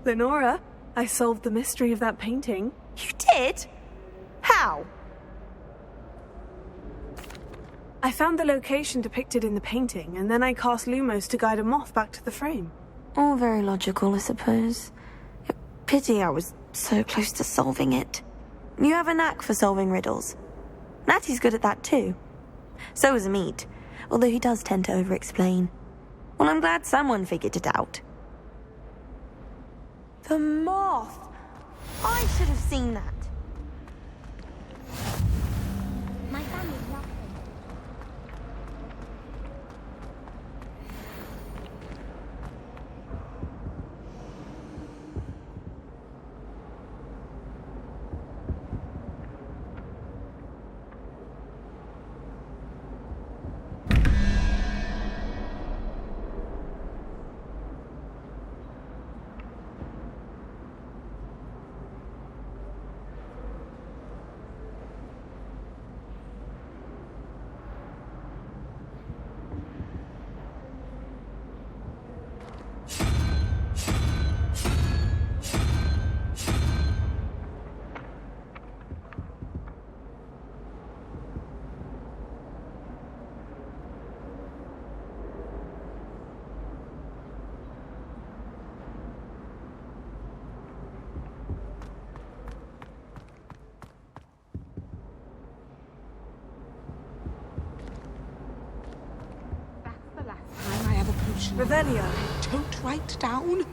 Lenora, I solved the mystery of that painting. You did? How? I found the location depicted in the painting, and then I cast Lumos to guide a moth back to the frame. All very logical, I suppose. Pity I was so close to solving it. You have a knack for solving riddles. Natty's good at that too. So is Meat, although he does tend to over-explain. Well, I'm glad someone figured it out. The moth! I should have seen that. My family love them. Revelio. Don't write down.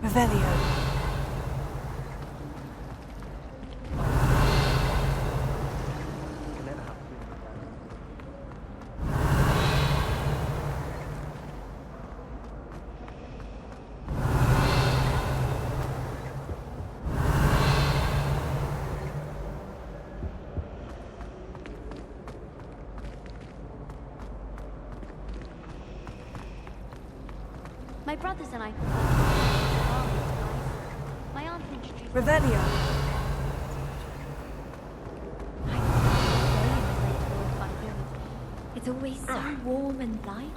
Revelio. My brothers and I. My aunt introduced. Revelio. It's always so warm and light.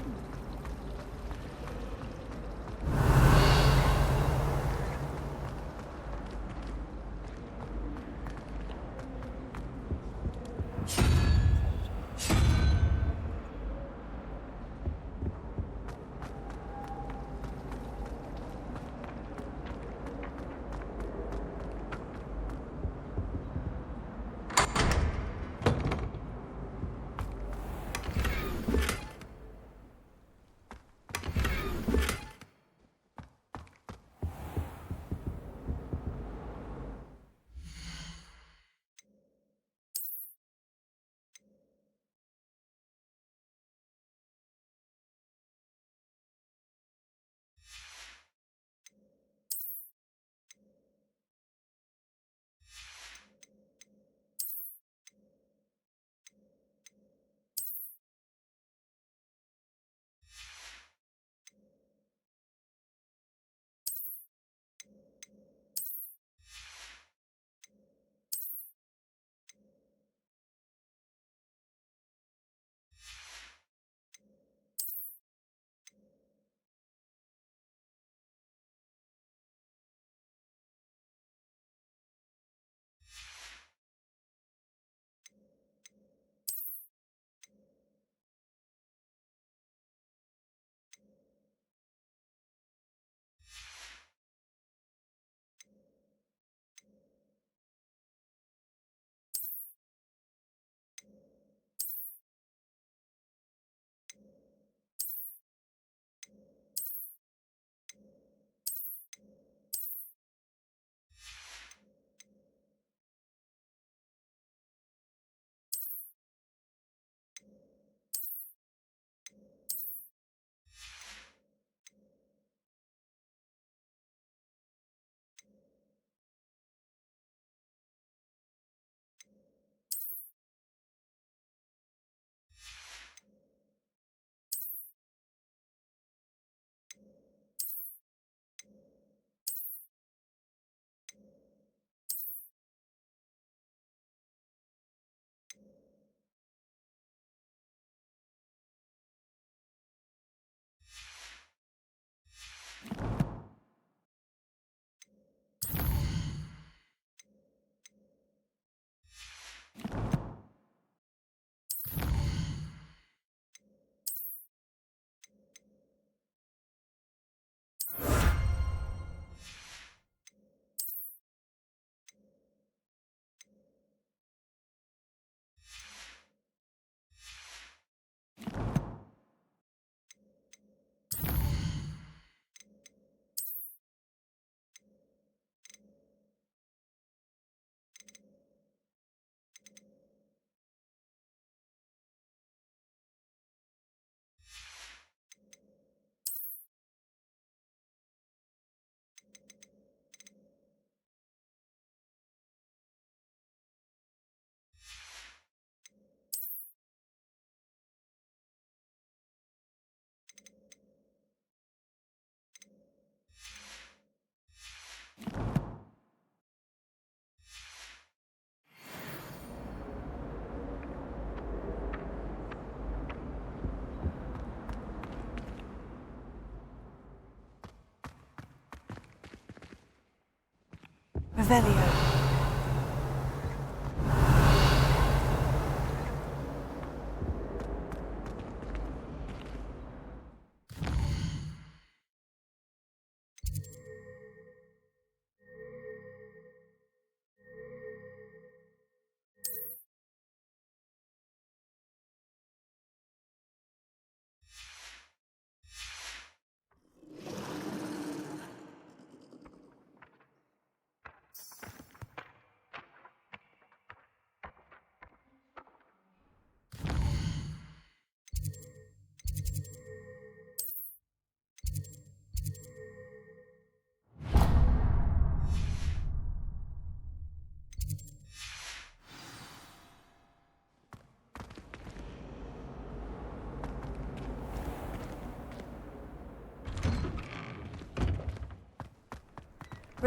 Revelio.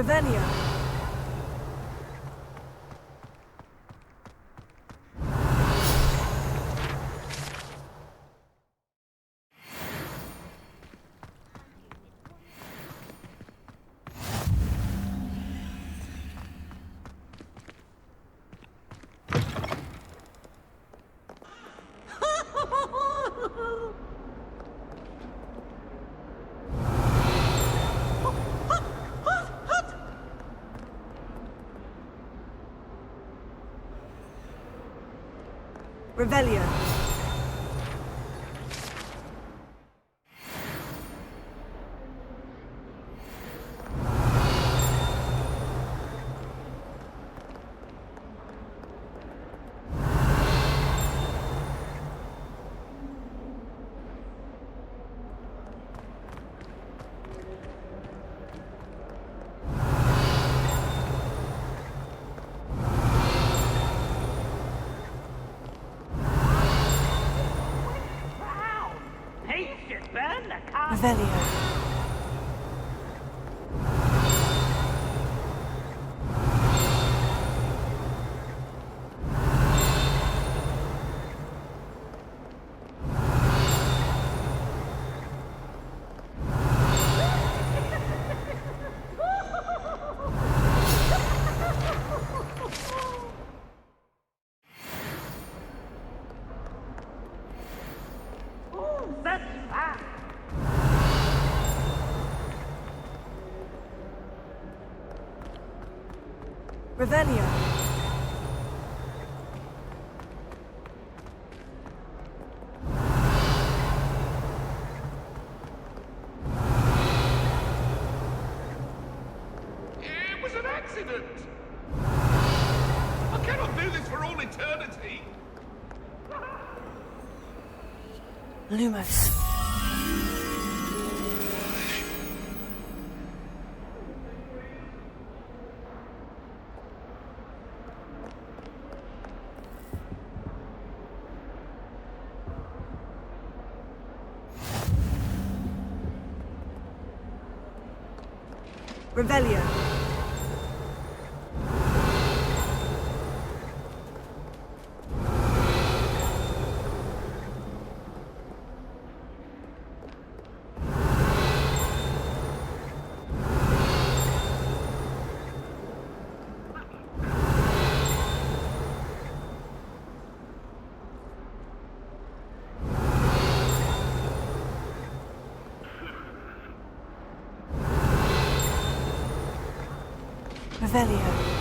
Revelio. Revelio. Revelio. Revelio. It was an accident! I cannot do this for all eternity! Lumos. Revelio. Revelio.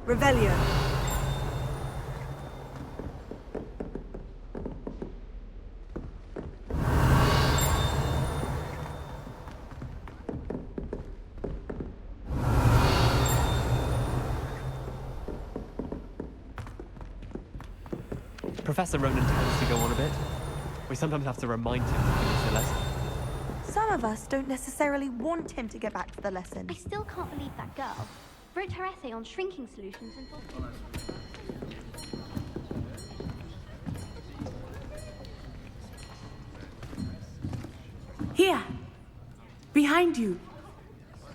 Revelio. Professor Ronan tends to go on a bit. We sometimes have to remind him to finish the lesson. Some of us don't necessarily want him to get back to the lesson. I still can't believe that girl. wrote her essay on shrinking solutions and thought... Here! Behind you!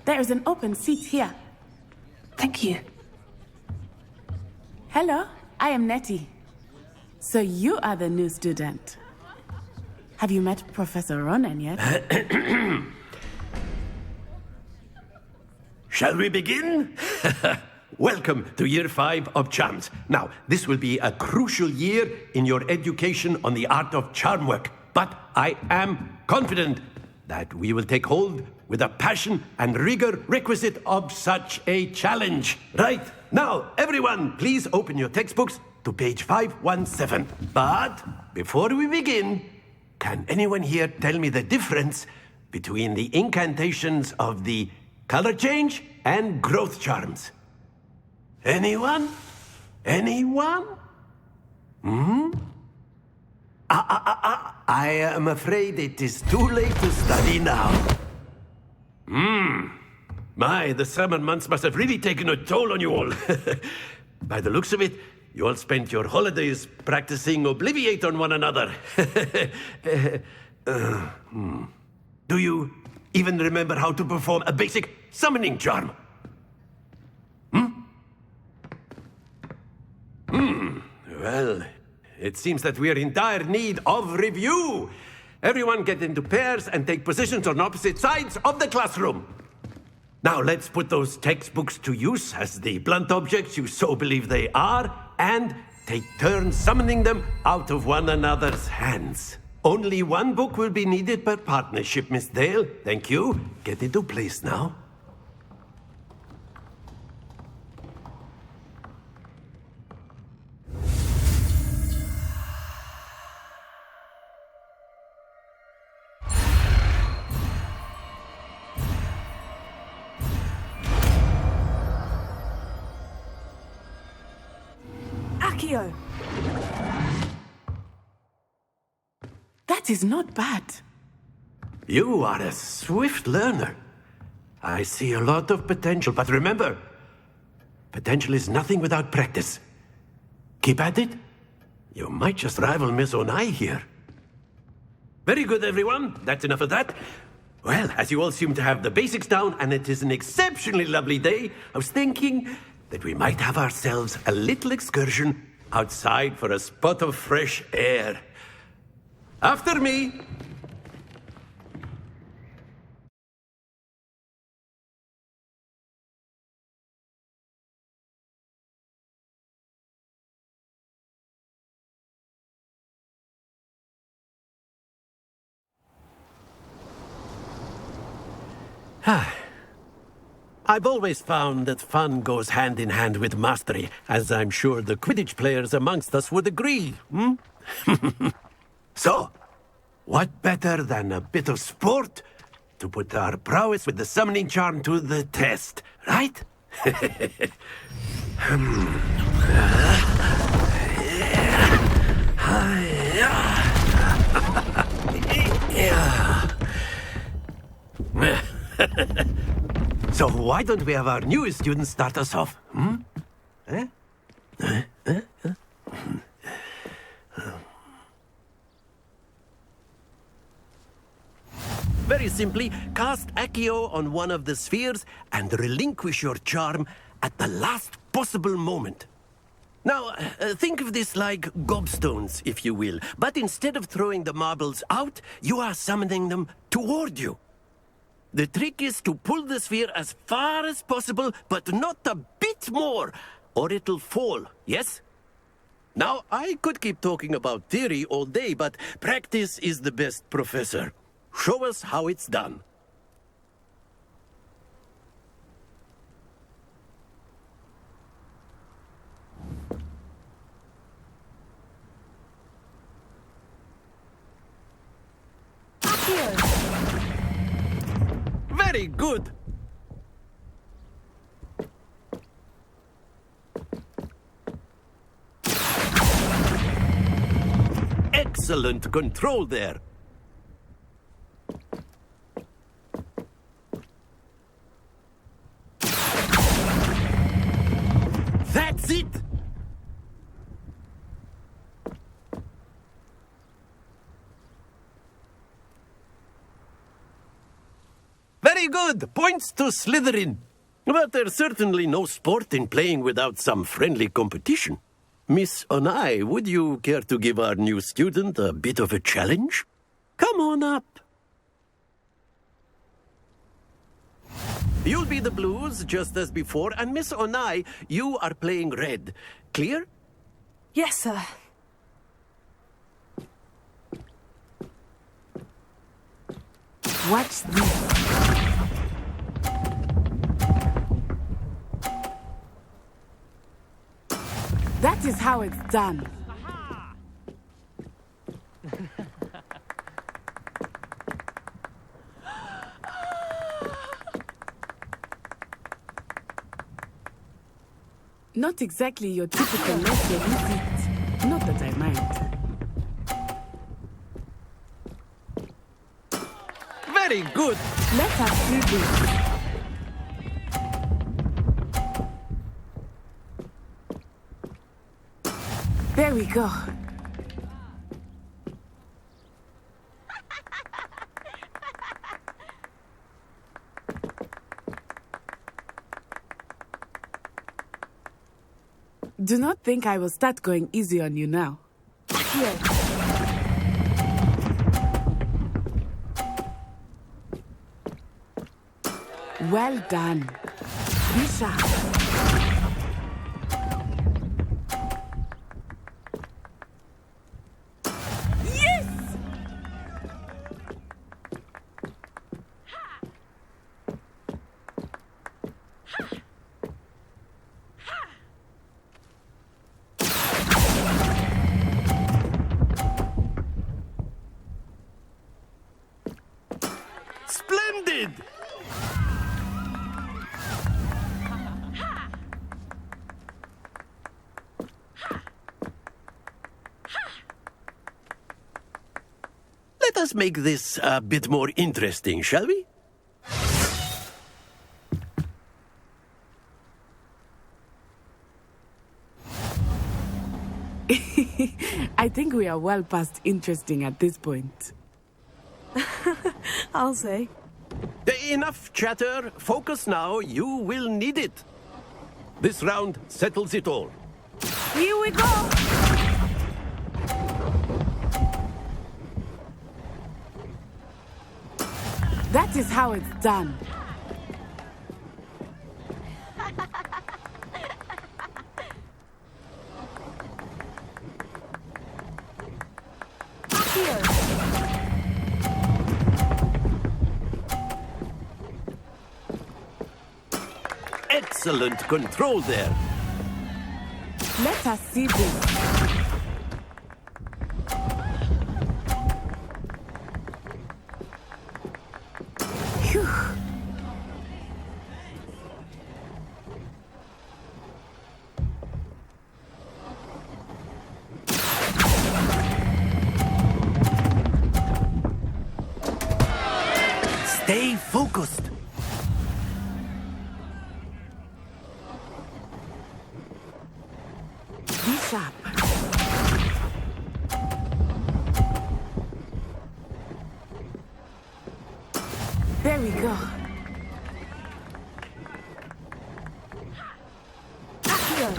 There is an open seat here. Thank you. Hello, I am Nettie. So you are the new student. Have you met Professor Ronan yet? Shall we begin? Welcome to Year 5 of Charms. Now, this will be a crucial year in your education on the art of charm work. But I am confident that we will take hold with the passion and rigor requisite of such a challenge. Right, now, everyone, please open your textbooks to page 517. But before we begin, can anyone here tell me the difference between the incantations of the color change and growth charms? Anyone? Anyone? I am afraid it is too late to study now. My, the summer months must have really taken a toll on you all. By the looks of it, you all spent your holidays practicing Obliviate on one another. Do you even remember how to perform a basic summoning charm? Well, it seems that we are in dire need of review. Everyone get into pairs and take positions on opposite sides of the classroom. Now let's put those textbooks to use as the blunt objects you so believe they are, and take turns summoning them out of one another's hands. Only one book will be needed per partnership, Miss Dale. Thank you. Get into place now. Accio! That is not bad. You are a swift learner. I see a lot of potential, but remember, potential is nothing without practice. Keep at it. You might just rival Miss Onai here. Very good, everyone. That's enough of that. Well, as you all seem to have the basics down, and it is an exceptionally lovely day, I was thinking that we might have ourselves a little excursion outside for a spot of fresh air. After me. I've always found that fun goes hand in hand with mastery, as I'm sure the Quidditch players amongst us would agree. So, what better than a bit of sport to put our prowess with the summoning charm to the test, right? So why don't we have our newest student start us off? Very simply, cast Accio on one of the spheres and relinquish your charm at the last possible moment. Now, think of this like gobstones, if you will. But instead of throwing the marbles out, you are summoning them toward you. The trick is to pull the sphere as far as possible, but not a bit more, or it'll fall, yes? Now, I could keep talking about theory all day, but practice is the best professor. Show us how it's done. Very good. Excellent control there. That's it! Very good. Points to Slytherin. But there's certainly no sport in playing without some friendly competition. Miss Onai, would you care to give our new student a bit of a challenge? Come on up. You'll be the blues, just as before, and Miss Onai, you are playing red. Clear? Yes, sir. Watch this. That is how it's done. Not exactly your typical lesson, is it? Not that I mind. Very good. Let us see this. There we go. Do not think I will start going easy on you now. Here. Well done. Be sharp. Splendid! Let us make this a bit more interesting, shall we? I think we are well past interesting at this point. I'll say. Enough chatter. Focus now. You will need it. This round settles it all. Here we go! That is how it's done. Here. Excellent control there. Let us see this. Phew. Stay focused. Be sharp. There we go. Here.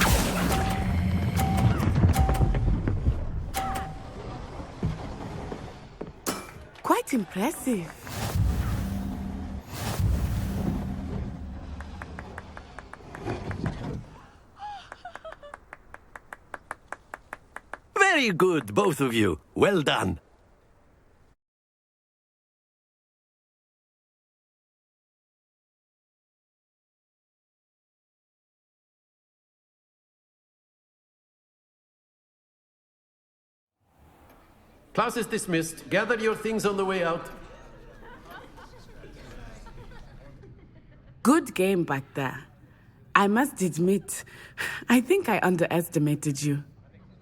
Quite impressive. Very good, both of you. Well done. Class is dismissed. Gather your things on the way out. Good game back there. I must admit, I think I underestimated you.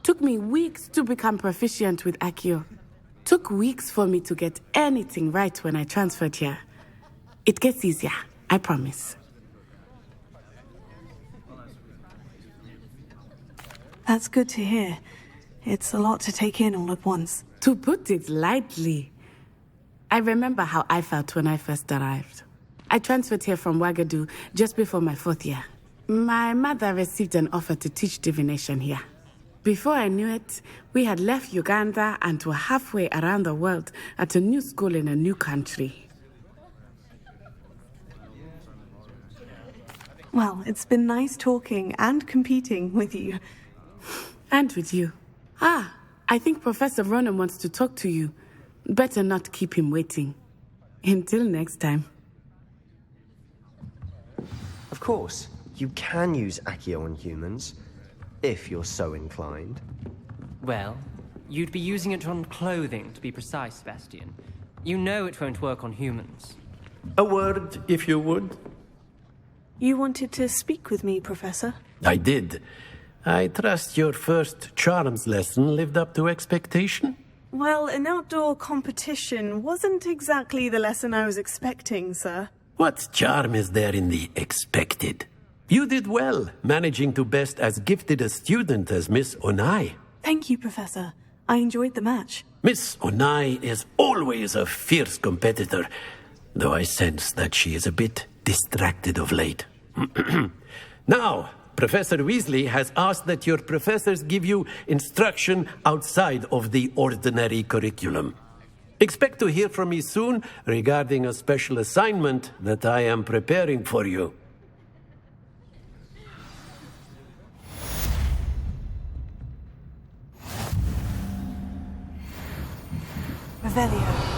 Took me weeks to become proficient with Accio. Took weeks for me to get anything right when I transferred here. It gets easier, I promise. That's good to hear. It's a lot to take in all at once. To put it lightly, I remember how I felt when I first arrived. I transferred here from Ouagadougou just before my 4th year. My mother received an offer to teach divination here. Before I knew it, we had left Uganda and were halfway around the world at a new school in a new country. Well, it's been nice talking and competing with you. And with you. I think Professor Ronan wants to talk to you. Better not keep him waiting. Until next time. Of course, you can use Accio on humans, if you're so inclined. Well, you'd be using it on clothing, to be precise, Sebastian. You know it won't work on humans. A word, if you would. You wanted to speak with me, Professor? I did. I trust your first charms lesson lived up to expectation? Well, an outdoor competition wasn't exactly the lesson I was expecting, sir. What charm is there in the expected? You did well, managing to best as gifted a student as Miss Onai. Thank you, Professor. I enjoyed the match. Miss Onai is always a fierce competitor, though I sense that she is a bit distracted of late. Now, Professor Weasley has asked that your professors give you instruction outside of the ordinary curriculum. Expect to hear from me soon regarding a special assignment that I am preparing for you. Revelio.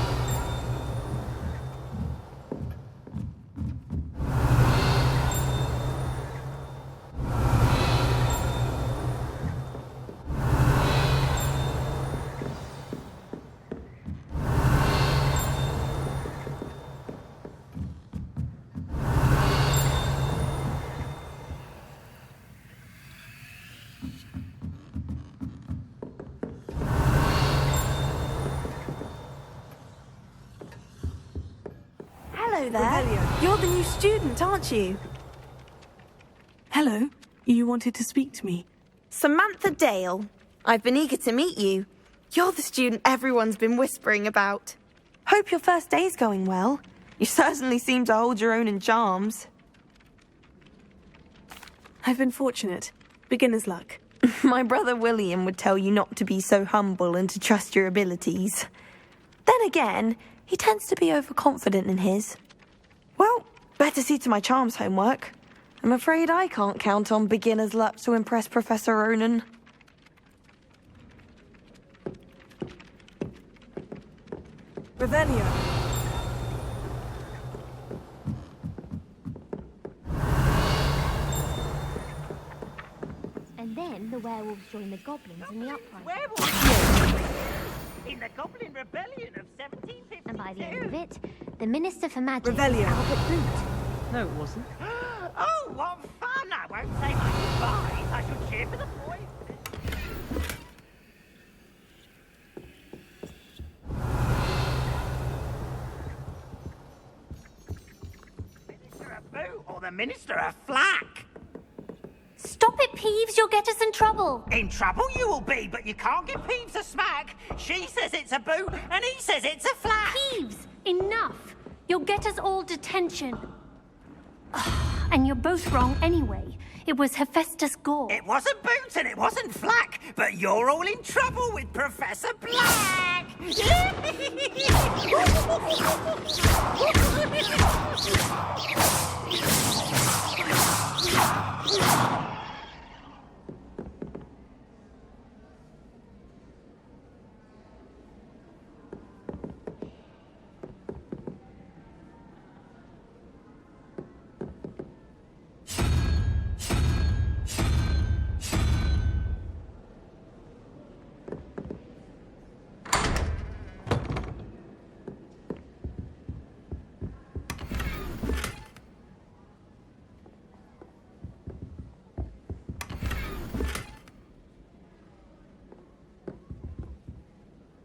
Hello there. You're the new student, aren't you? Hello. You wanted to speak to me? Samantha Dale. I've been eager to meet you. You're the student everyone's been whispering about. Hope your first day's going well. You certainly seem to hold your own in charms. I've been fortunate. Beginner's luck. My brother William would tell you not to be so humble and to trust your abilities. Then again, he tends to be overconfident in his. Well, better see to my charms homework. I'm afraid I can't count on beginner's luck to impress Professor Ronan. Revelio. And then the werewolves join the goblins in the uprising. In the Goblin Rebellion of 1752. And by the end of it, the Minister for Magic Revelio. was Albert Boot. No, it wasn't. Oh, what fun! I won't say my goodbyes. I shall cheer for the boys. Minister of Boot or the Minister of Flack? Stop it, Peeves! You'll get us in trouble! In trouble you will be, but you can't give Peeves a smack. She says it's a boot, and he says it's a flack. Peeves! Enough! You'll get us all detention. And you're both wrong anyway. It was Hephaestus Gore. It wasn't Boot and it wasn't Flack, but you're all in trouble with Professor Black!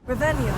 Revelio.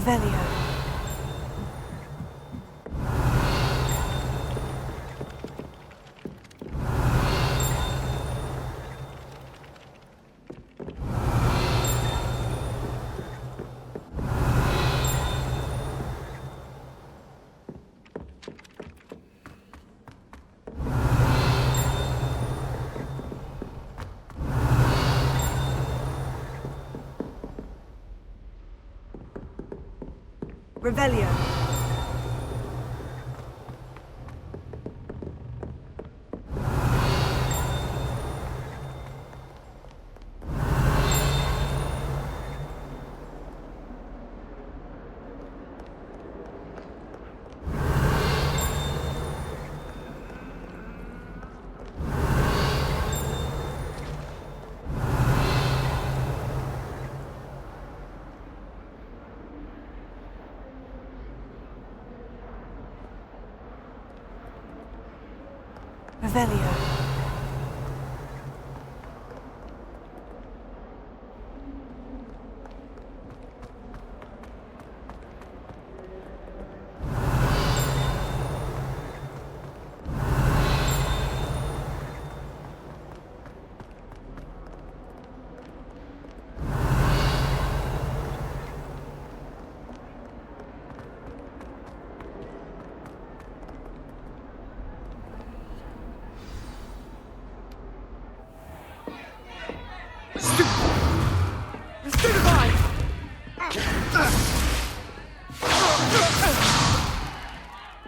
Revelio. Revelio. Revelio.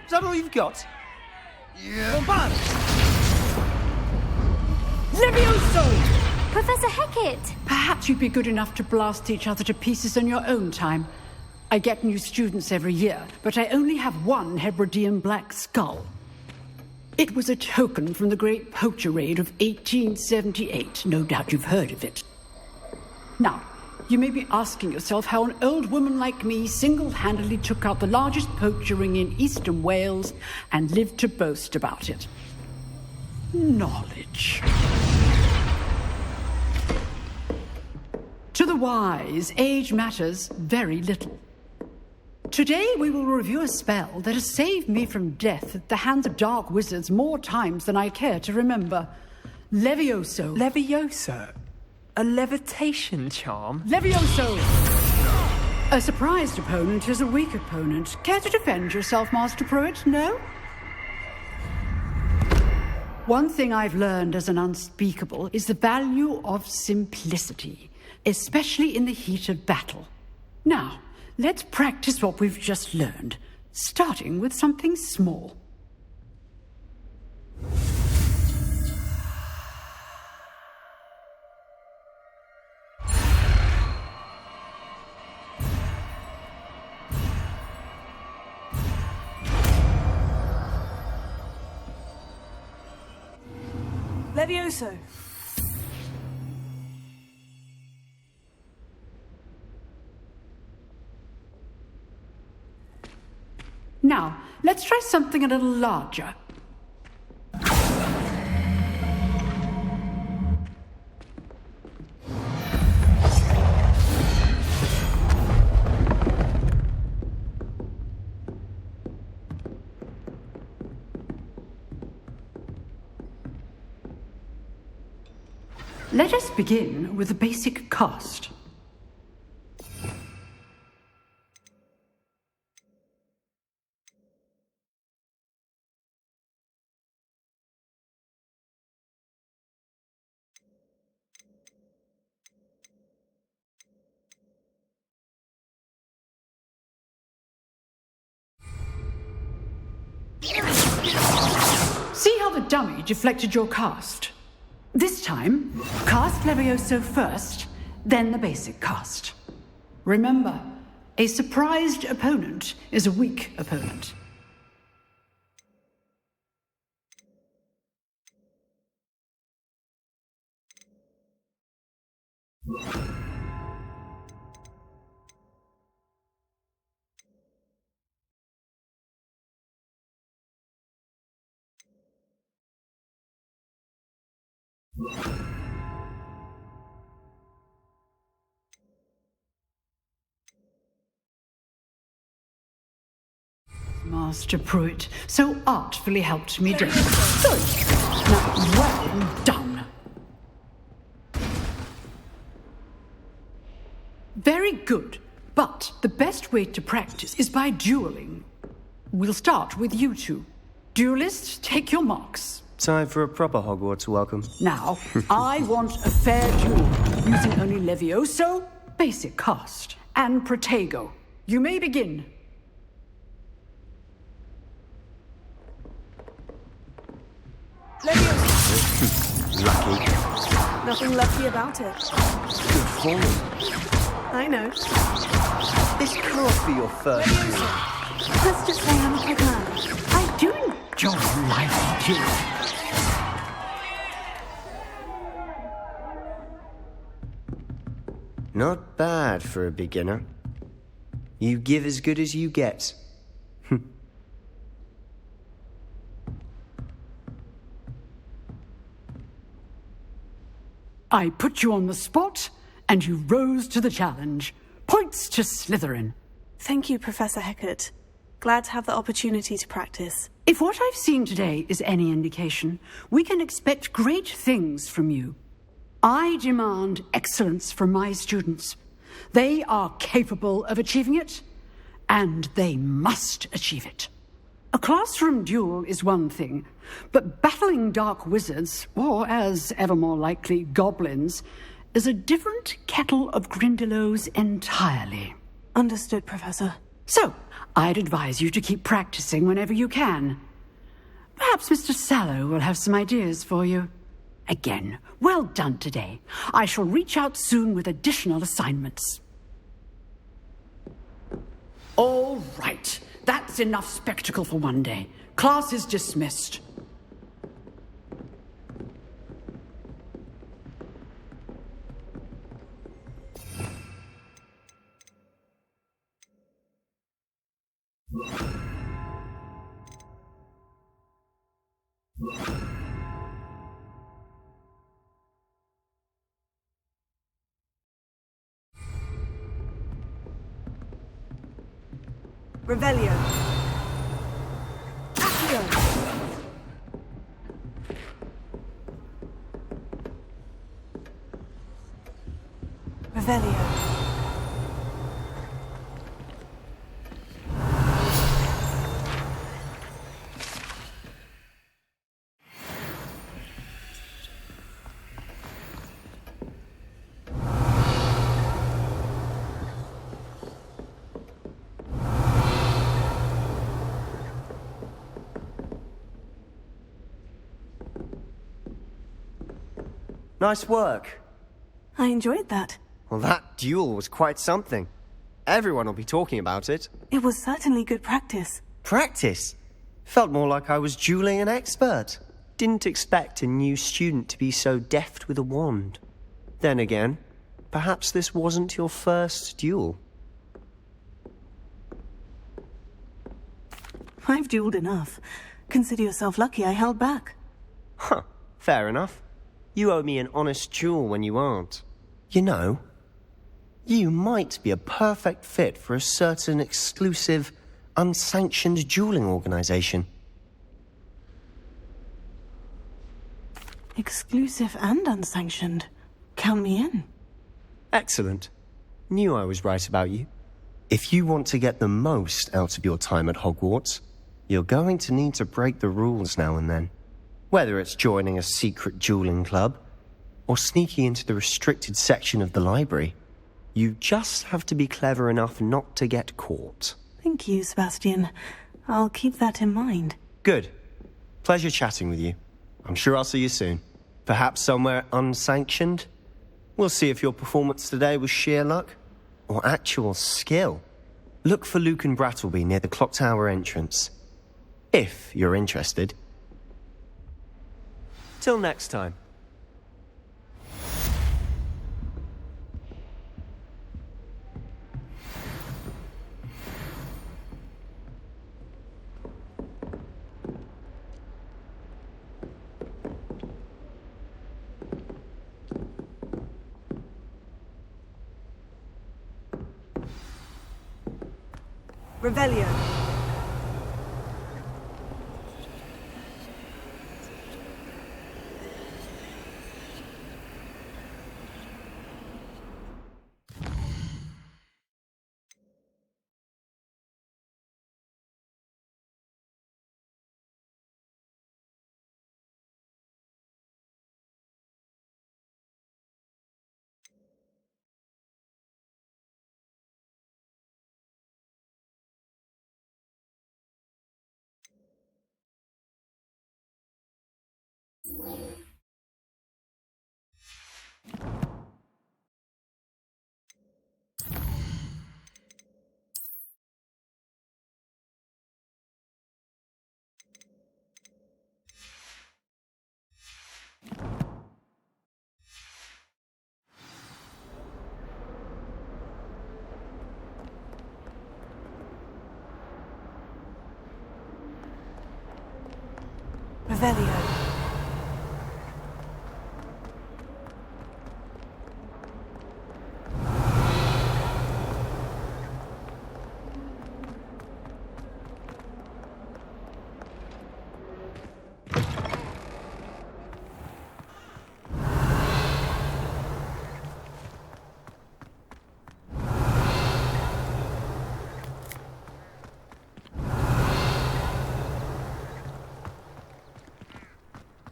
Is that all you've got? Yeah. Bombard! Levioso! Professor Hecat! Perhaps you'd be good enough to blast each other to pieces on your own time. I get new students every year, but I only have one Hebridean black skull. It was a token from the Great Poacher Raid of 1878. No doubt you've heard of it. Now, you may be asking yourself how an old woman like me single-handedly took out the largest poacher ring in eastern Wales and lived to boast about it. Knowledge. To the wise, age matters very little. Today we will review a spell that has saved me from death at the hands of dark wizards more times than I care to remember. Levioso. Levioso? A levitation charm? Levioso! A surprised opponent is a weak opponent. Care to defend yourself, Master Pruitt? No? One thing I've learned as an unspeakable is the value of simplicity, especially in the heat of battle. Now, let's practice what we've just learned, starting with something small. Levioso. Now, let's try something a little larger. Let us begin with the basic cast. See how the dummy deflected your cast? This time, cast Levioso first, then the basic cast. Remember, a surprised opponent is a weak opponent. Master Pruitt so artfully helped me down. Good. Now, well done. Very good. But the best way to practice is by dueling. We'll start with you two. Duelists, take your marks. Time for a proper Hogwarts welcome. Now, I want a fair duel, using only Levioso, basic cast, and Protego. You may begin. Levioso. Lucky. Nothing lucky about it. Good form. I know. This can't be your first duel. Let's just say I'm a good man. I do enjoy life duel. Not bad for a beginner. You give as good as you get. I put you on the spot, and you rose to the challenge. Points to Slytherin. Thank you, Professor Hecat. Glad to have the opportunity to practice. If what I've seen today is any indication, we can expect great things from you. I demand excellence from my students. They are capable of achieving it, and they must achieve it. A classroom duel is one thing, but battling dark wizards, or as ever more likely, goblins, is a different kettle of Grindylows entirely. Understood, Professor. So, I'd advise you to keep practicing whenever you can. Perhaps Mr. Sallow will have some ideas for you. Again, well done today. I shall reach out soon with additional assignments. All right. That's enough spectacle for one day. Class is dismissed. Revelio. Accio. Revelio. Nice work. I enjoyed that. Well, that duel was quite something. Everyone will be talking about it. It was certainly good practice. Practice? Felt more like I was dueling an expert. Didn't expect a new student to be so deft with a wand. Then again, perhaps this wasn't your first duel. I've dueled enough. Consider yourself lucky I held back. Huh, fair enough. You owe me an honest duel when you aren't. You know, you might be a perfect fit for a certain exclusive, unsanctioned dueling organization. Exclusive and unsanctioned. Count me in. Excellent. Knew I was right about you. If you want to get the most out of your time at Hogwarts, you're going to need to break the rules now and then. Whether it's joining a secret dueling club, or sneaking into the restricted section of the library, you just have to be clever enough not to get caught. Thank you, Sebastian. I'll keep that in mind. Good. Pleasure chatting with you. I'm sure I'll see you soon. Perhaps somewhere unsanctioned? We'll see if your performance today was sheer luck, or actual skill. Look for Luke and Brattleby near the clock tower entrance. If you're interested. Till next time. Revelio. Revelio.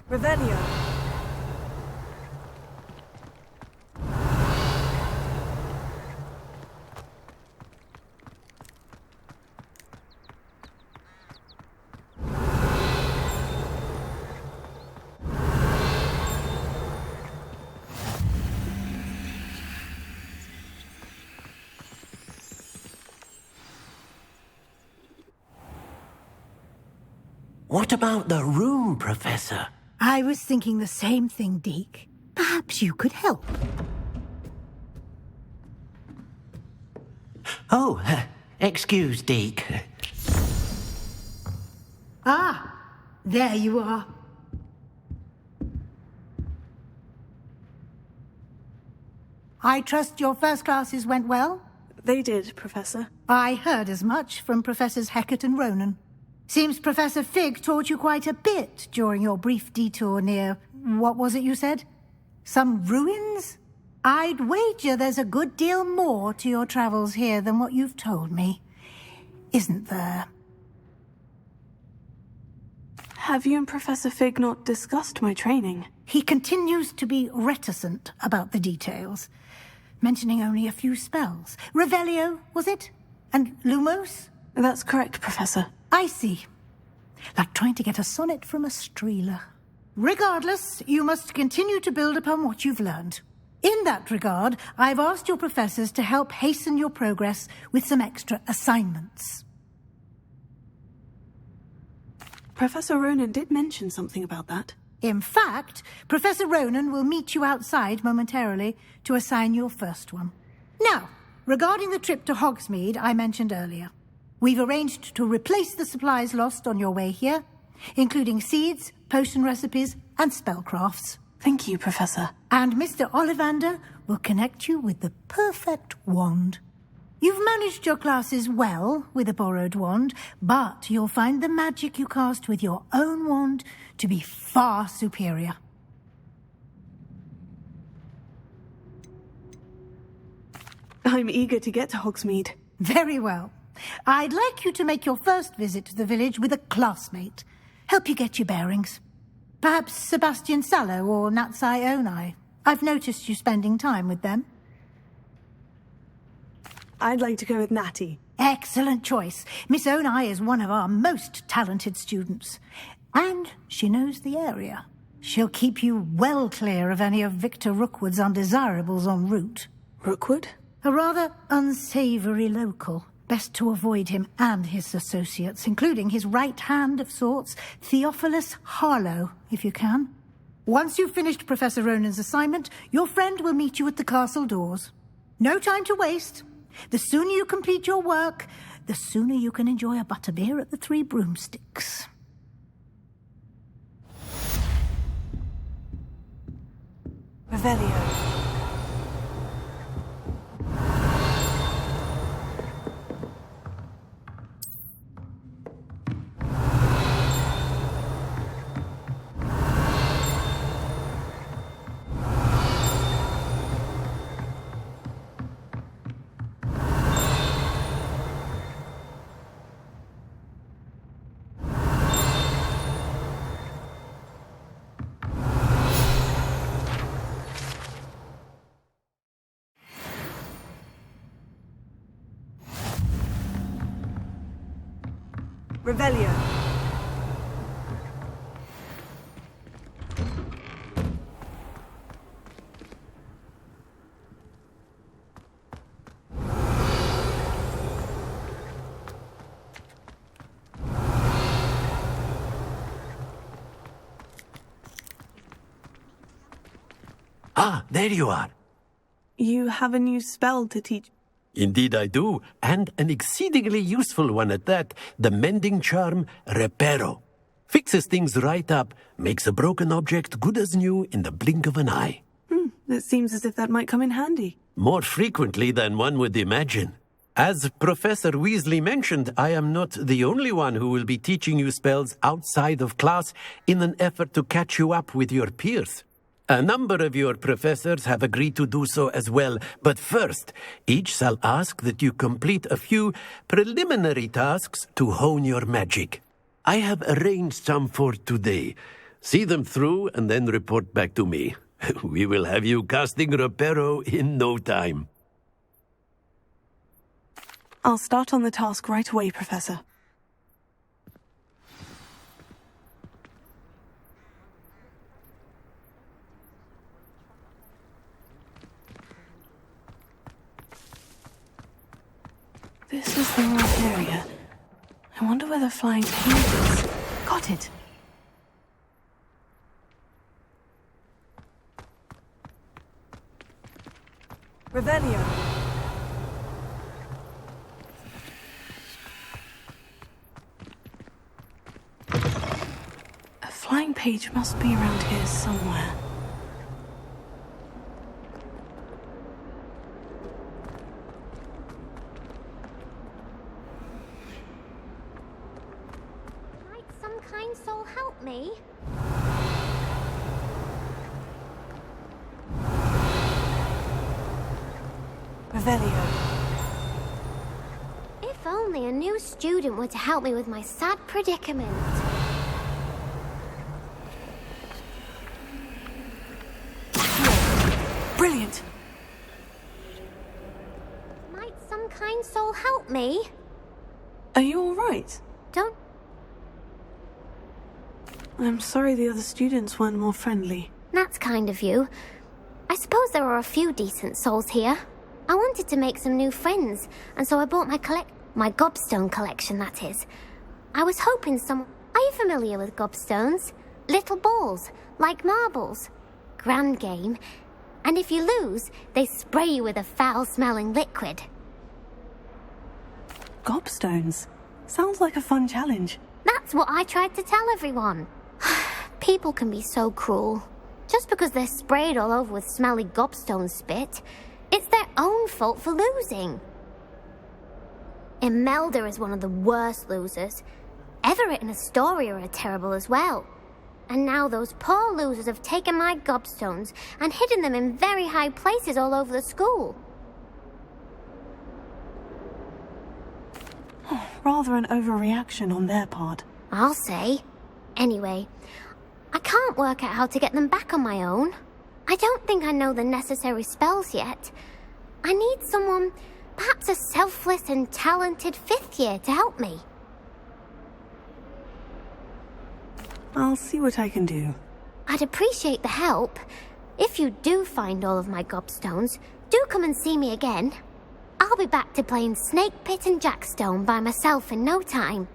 Revelio. What about the room, Professor? I was thinking the same thing, Deke. Perhaps you could help. Oh, excuse, Deke. Ah, there you are. I trust your first classes went well? They did, Professor. I heard as much from Professors Hecat and Ronan. Seems Professor Fig taught you quite a bit during your brief detour near... what was it you said? Some ruins? I'd wager there's a good deal more to your travels here than what you've told me. Isn't there? Have you and Professor Fig not discussed my training? He continues to be reticent about the details, mentioning only a few spells. Revelio, was it? And Lumos? That's correct, Professor. I see. Like trying to get a sonnet from a streeler. Regardless, you must continue to build upon what you've learned. In that regard, I've asked your professors to help hasten your progress with some extra assignments. Professor Ronan did mention something about that. In fact, Professor Ronan will meet you outside momentarily to assign your first one. Now, regarding the trip to Hogsmeade I mentioned earlier, we've arranged to replace the supplies lost on your way here, including seeds, potion recipes, and spellcrafts. Thank you, Professor. And Mr. Ollivander will connect you with the perfect wand. You've managed your classes well with a borrowed wand, but you'll find the magic you cast with your own wand to be far superior. I'm eager to get to Hogsmeade. Very well. I'd like you to make your first visit to the village with a classmate. Help you get your bearings. Perhaps Sebastian Sallow or Natsai Onai. I've noticed you spending time with them. I'd like to go with Natty. Excellent choice. Miss Onai is one of our most talented students. And she knows the area. She'll keep you well clear of any of Victor Rookwood's undesirables en route. Rookwood? A rather unsavoury local. Best to avoid him and his associates, including his right hand of sorts, Theophilus Harlow, if you can. Once you've finished Professor Ronan's assignment, your friend will meet you at the castle doors. No time to waste. The sooner you complete your work, the sooner you can enjoy a butterbeer at the Three Broomsticks. Revelio. Revelio. Ah, there you are. You have a new spell to teach. Indeed I do, and an exceedingly useful one at that, the mending charm Reparo. Fixes things right up, makes a broken object good as new in the blink of an eye. It seems as if that might come in handy. More frequently than one would imagine. As Professor Weasley mentioned, I am not the only one who will be teaching you spells outside of class in an effort to catch you up with your peers. A number of your professors have agreed to do so as well, but first, each shall ask that you complete a few preliminary tasks to hone your magic. I have arranged some for today. See them through and then report back to me. We will have you casting Reparo in no time. I'll start on the task right away, Professor. This is the right area. I wonder where the flying page is. Got it. Revelio. A flying page must be around here somewhere. Might some kind soul help me? Revelio. If only a new student were to help me with my sad predicament. Brilliant. Might some kind soul help me? Are you all right? Don't... I'm sorry the other students weren't more friendly. That's kind of you. I suppose there are a few decent souls here. I wanted to make some new friends, and so I bought my gobstone collection, that is. I was hoping some... Are you familiar with gobstones? Little balls, like marbles. Grand game. And if you lose, they spray you with a foul-smelling liquid. Gobstones? Sounds like a fun challenge. That's what I tried to tell everyone. People can be so cruel. Just because they're sprayed all over with smelly gobstone spit, it's their own fault for losing. Imelda is one of the worst losers. Everett and Astoria are terrible as well. And now those poor losers have taken my gobstones and hidden them in very high places all over the school. Rather an overreaction on their part. I'll say. Anyway, I can't work out how to get them back on my own. I don't think I know the necessary spells yet. I need someone, perhaps a selfless and talented fifth year to help me. I'll see what I can do. I'd appreciate the help. If you do find all of my gobstones, do come and see me again. I'll be back to playing Snake Pit and Jackstone by myself in no time.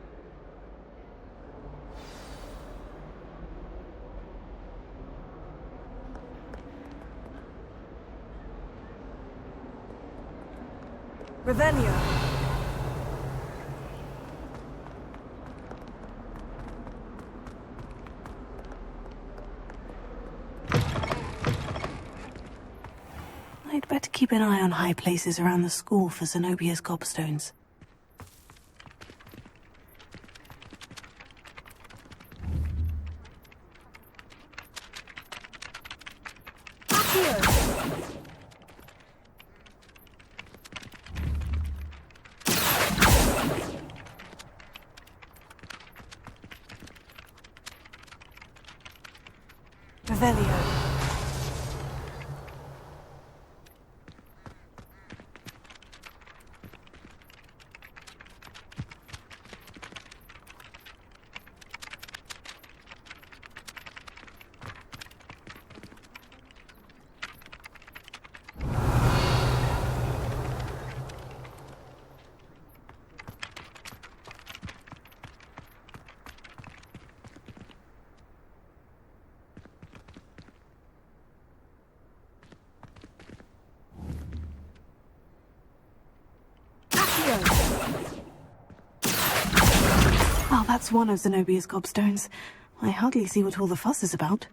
Revelio. I'd better keep an eye on high places around the school for Zenobia's gobstones. Revelio. That's one of Zenobia's gobstones. I hardly see what all the fuss is about.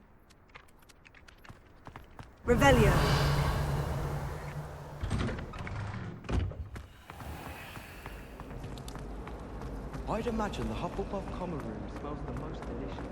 Revelio. I'd imagine the Hufflepuff common room smells the most delicious.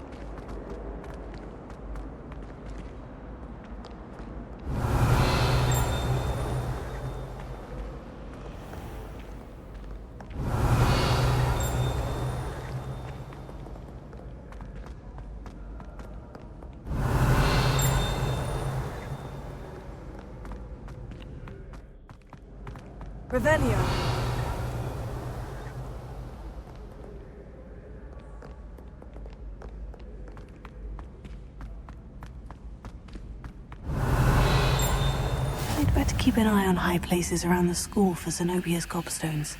Revelio. I'd better keep an eye on high places around the school for Zenobia's gobstones.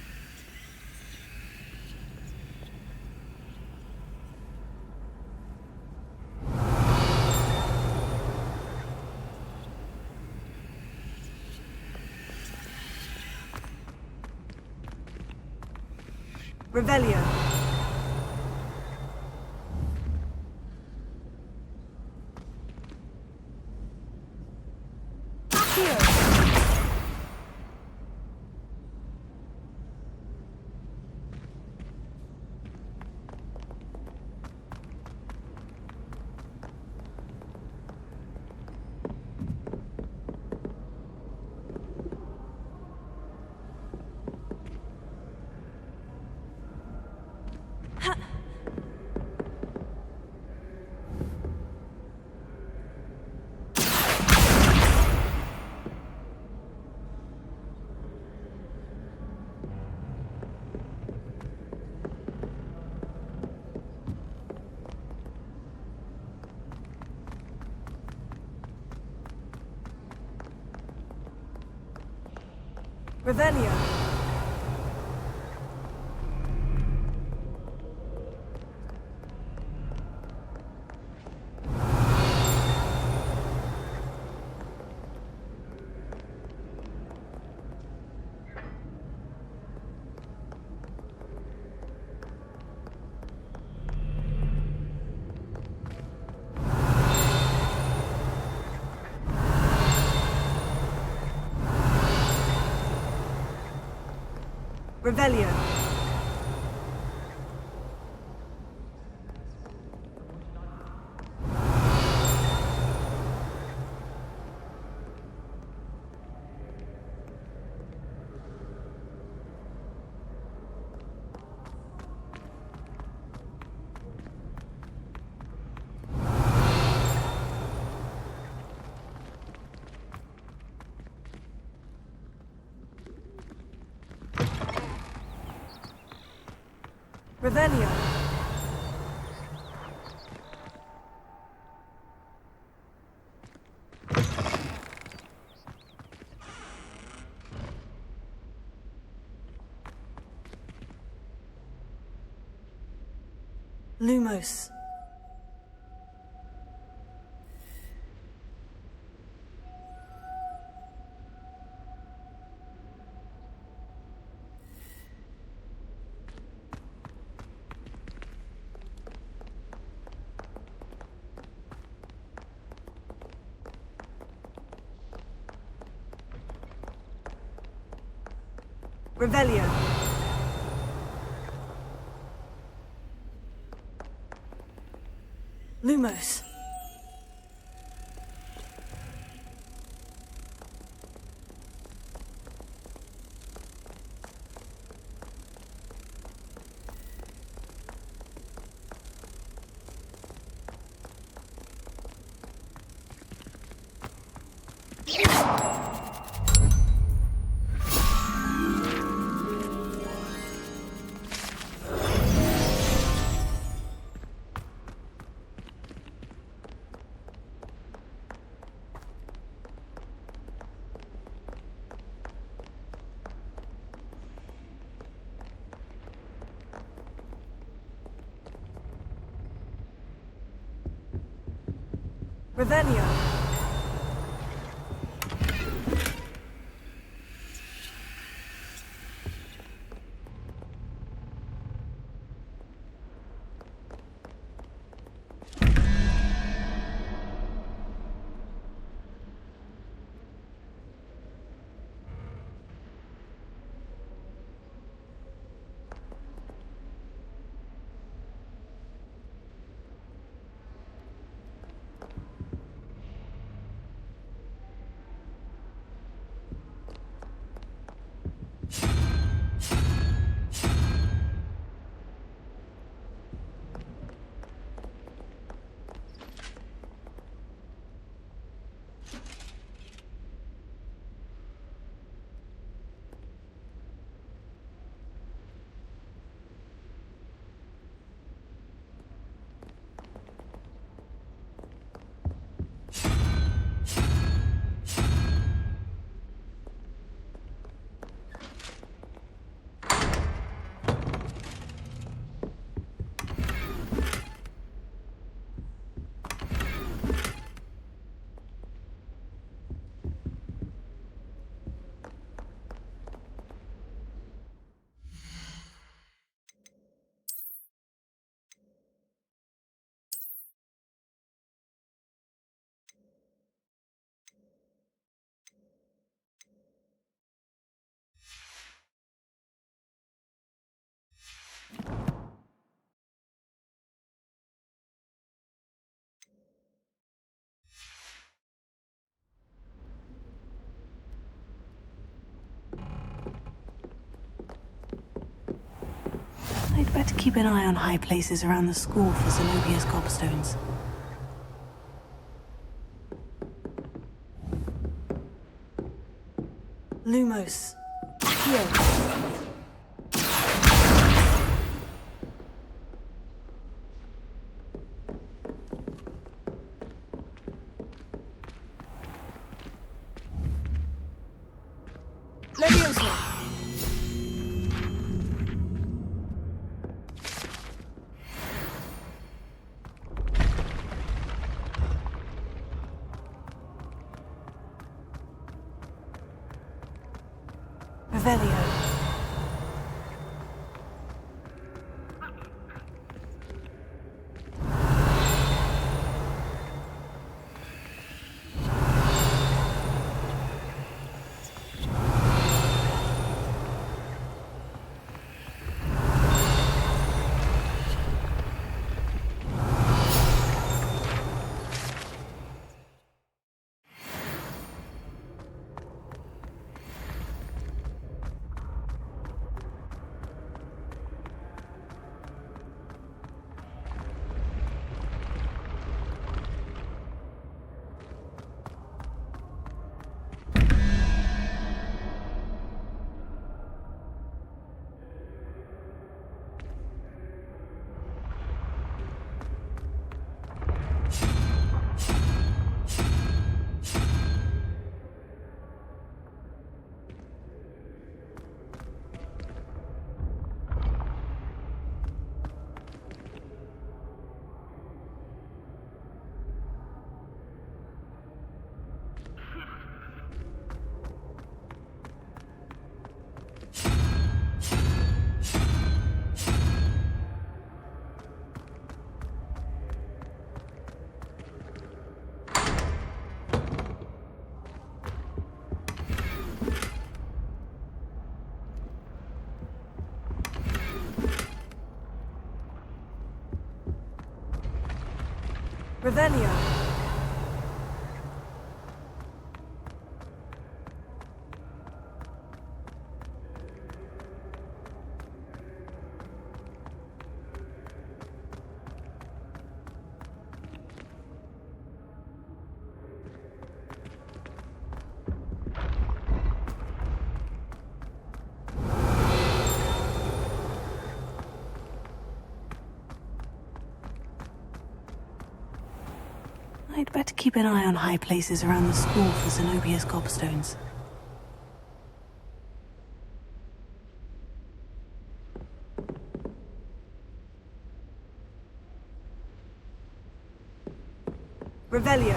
Revelio. Revelio. Revelio. Revelio. Lumos. Revelio. Lumos. Revelio. I'd better keep an eye on high places around the school for Zenobia's gobstones. Lumos. Accio. Leviosa. Revelio. Revelio. I'd better keep an eye on high places around the school for Zenobia's gobstones. Revelio.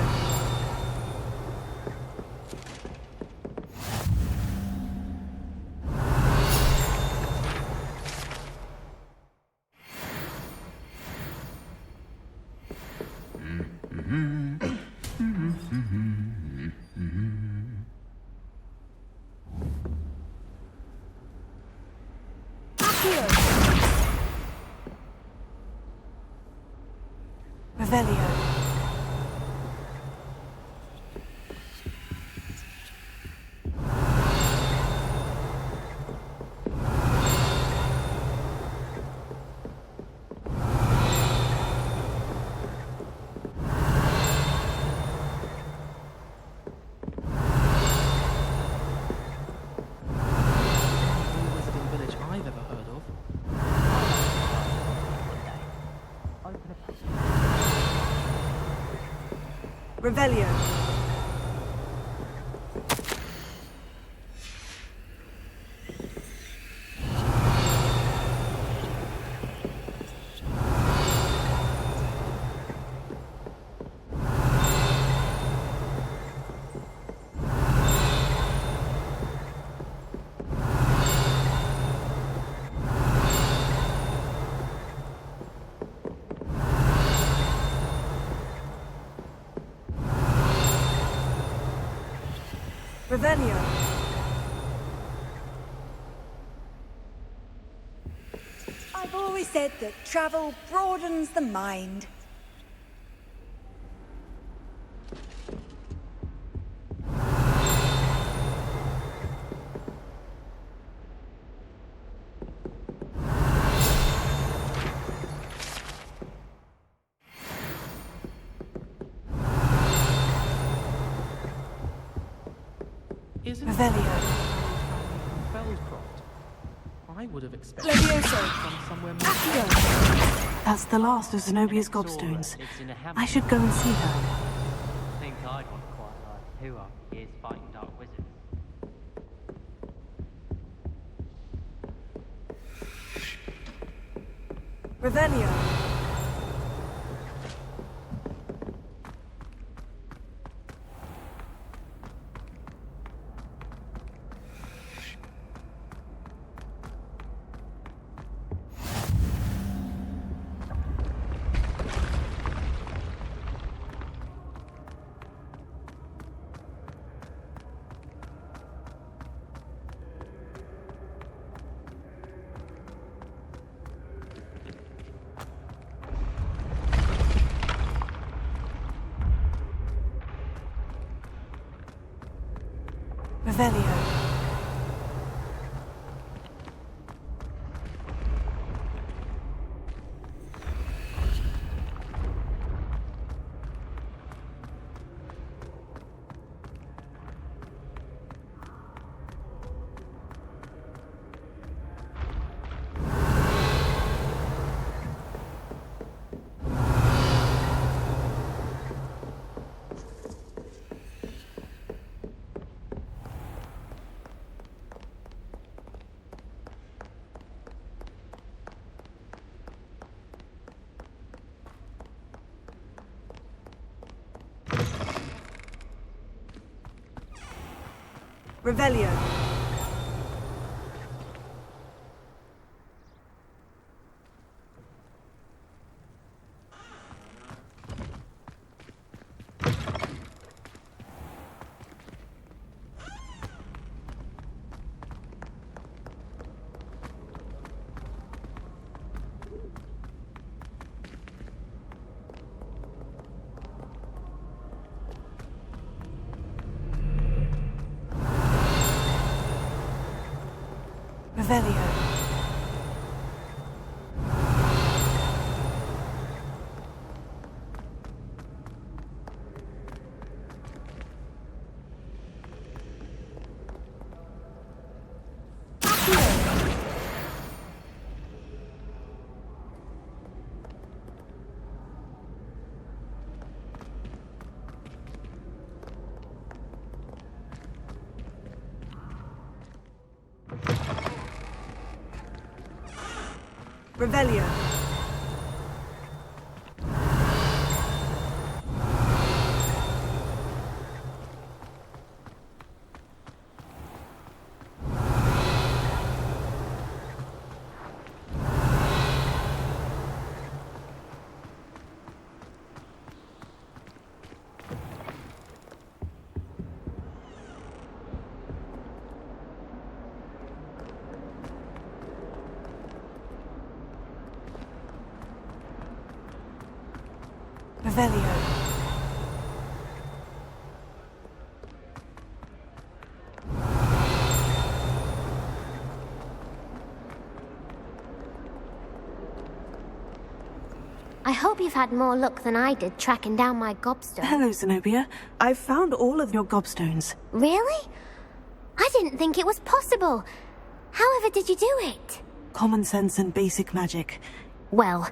Revelio. Revelio. Revelio. I've always said that travel broadens the mind. Isn't Revelio. Fellscroft? I would have expected Levioso. from somewhere more. That's the last of Zenobia's gobstones. I should go and see her. I think I'd want quite like who are years fighting dark wizards. Revelio. Revelio. Revelio. Revelio. Revelio. Revelio. I hope you've had more luck than I did tracking down my gobstone. Hello, Zenobia. I've found all of your gobstones. Really? I didn't think it was possible. However did you do it? Common sense and basic magic. Well,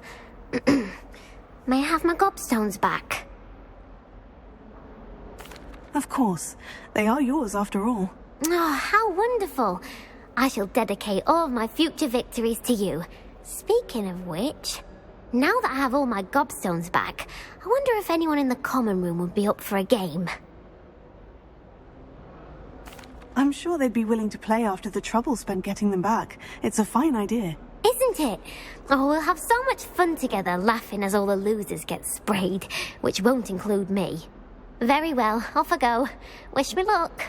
may I have my gobstones back? Of course. They are yours after all. Oh, how wonderful. I shall dedicate all of my future victories to you. Speaking of which, now that I have all my gobstones back, I wonder if anyone in the common room would be up for a game. I'm sure they'd be willing to play after the trouble spent getting them back. It's a fine idea. Isn't it? Oh, we'll have so much fun together laughing as all the losers get sprayed, which won't include me. Very well, off I go. Wish me luck.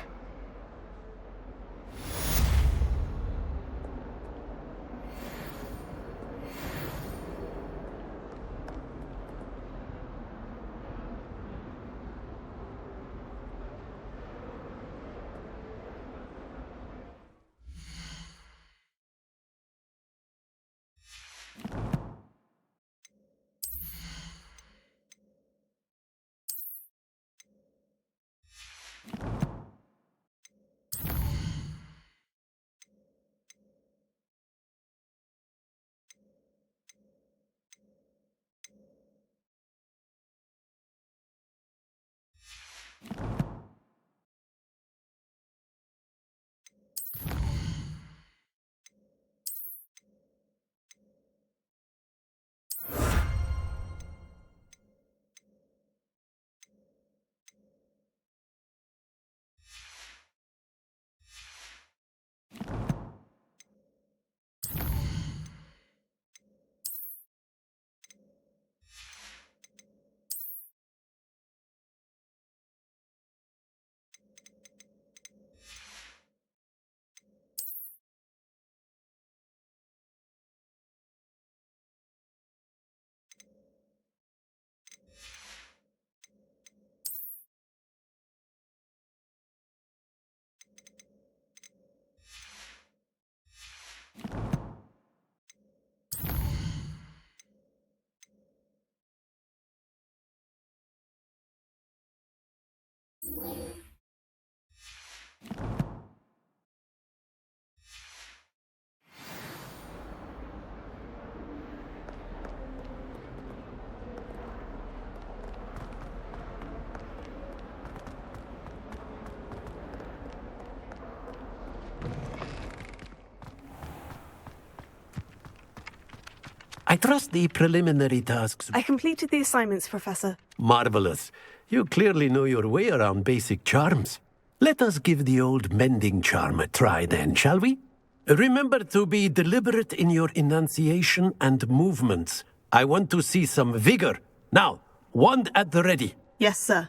I trust the preliminary tasks. I completed the assignments, Professor. Marvelous. You clearly know your way around basic charms. Let us give the old mending charm a try then, shall we? Remember to be deliberate in your enunciation and movements. I want to see some vigor. Now, wand at the ready. Yes, sir.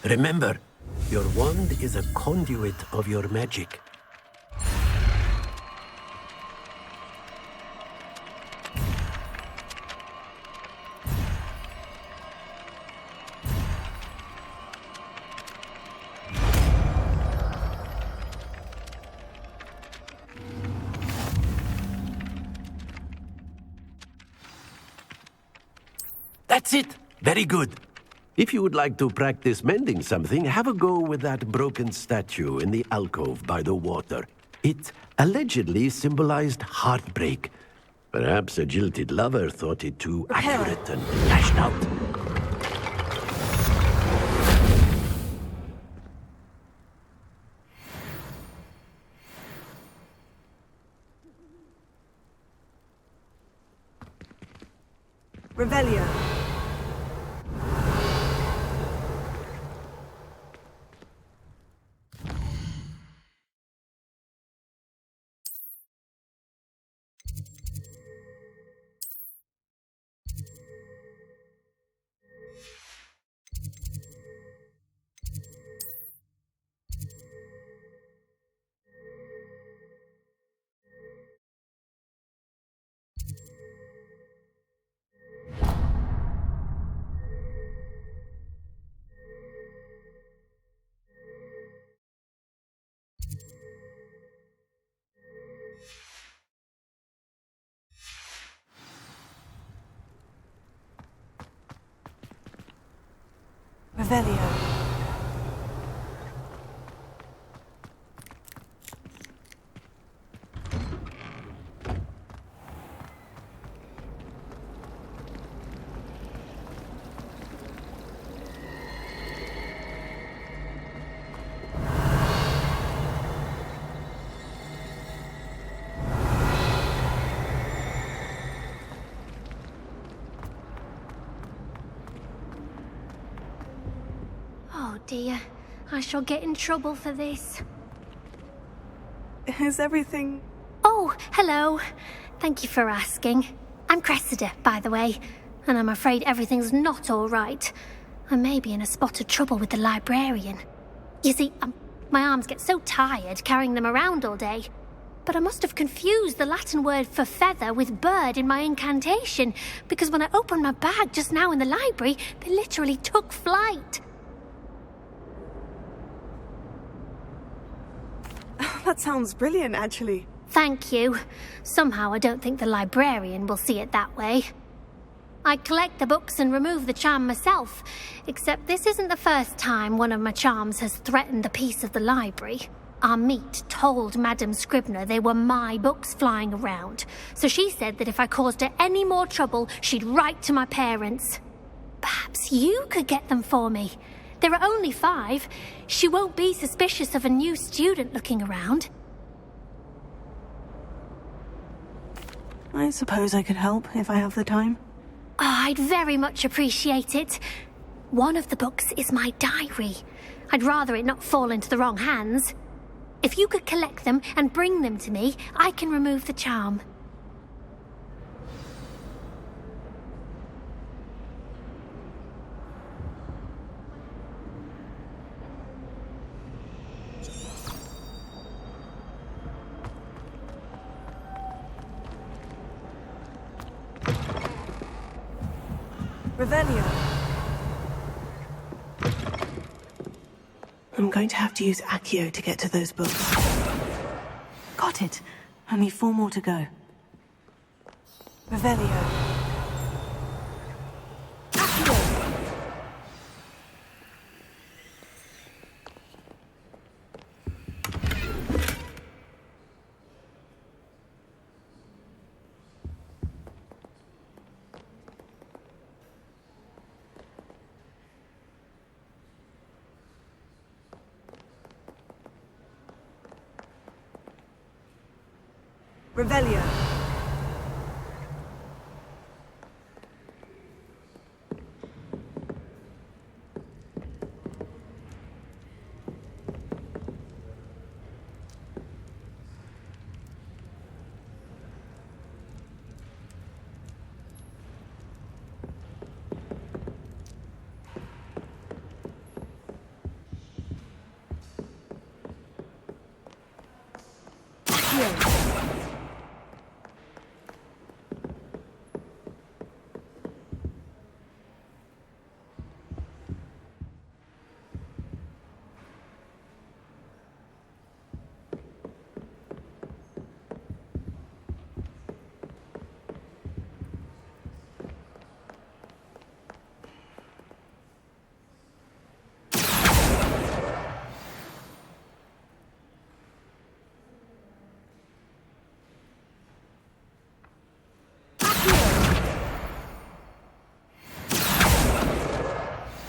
Remember, your wand is a conduit of your magic. That's it. Very good. If you would like to practice mending something, have a go with that broken statue in the alcove by the water. It allegedly symbolized heartbreak. Perhaps a jilted lover thought it too accurate and lashed out. Revelio. Revelio. Oh dear, I shall get in trouble for this. Is everything... Oh, hello. Thank you for asking. I'm Cressida, by the way, and I'm afraid everything's not all right. I may be in a spot of trouble with the librarian. You see, my arms get so tired carrying them around all day. But I must have confused the Latin word for feather with bird in my incantation, because when I opened my bag just now in the library, they literally took flight. That sounds brilliant, actually. Thank you. Somehow I don't think the librarian will see it that way. I collect the books and remove the charm myself, except this isn't the first time one of my charms has threatened the peace of the library. Our meet told Madame Scribner they were my books flying around, so she said that if I caused her any more trouble, she'd write to my parents. Perhaps you could get them for me. There are only 5. She won't be suspicious of a new student looking around. I suppose I could help if I have the time. Oh, I'd very much appreciate it. One of the books is my diary. I'd rather it not fall into the wrong hands. If you could collect them and bring them to me, I can remove the charm. Revelio. I'm going to have to use Accio to get to those books. Got it. Only 4 more to go. Revelio. Revelio.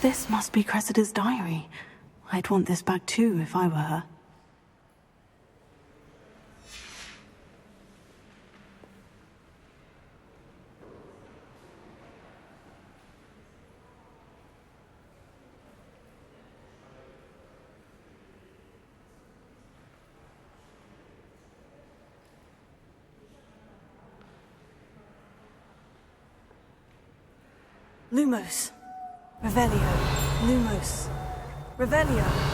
This must be Cressida's diary. I'd want this back too if I were her. Lumos. Revelio. Lumos. Revelio.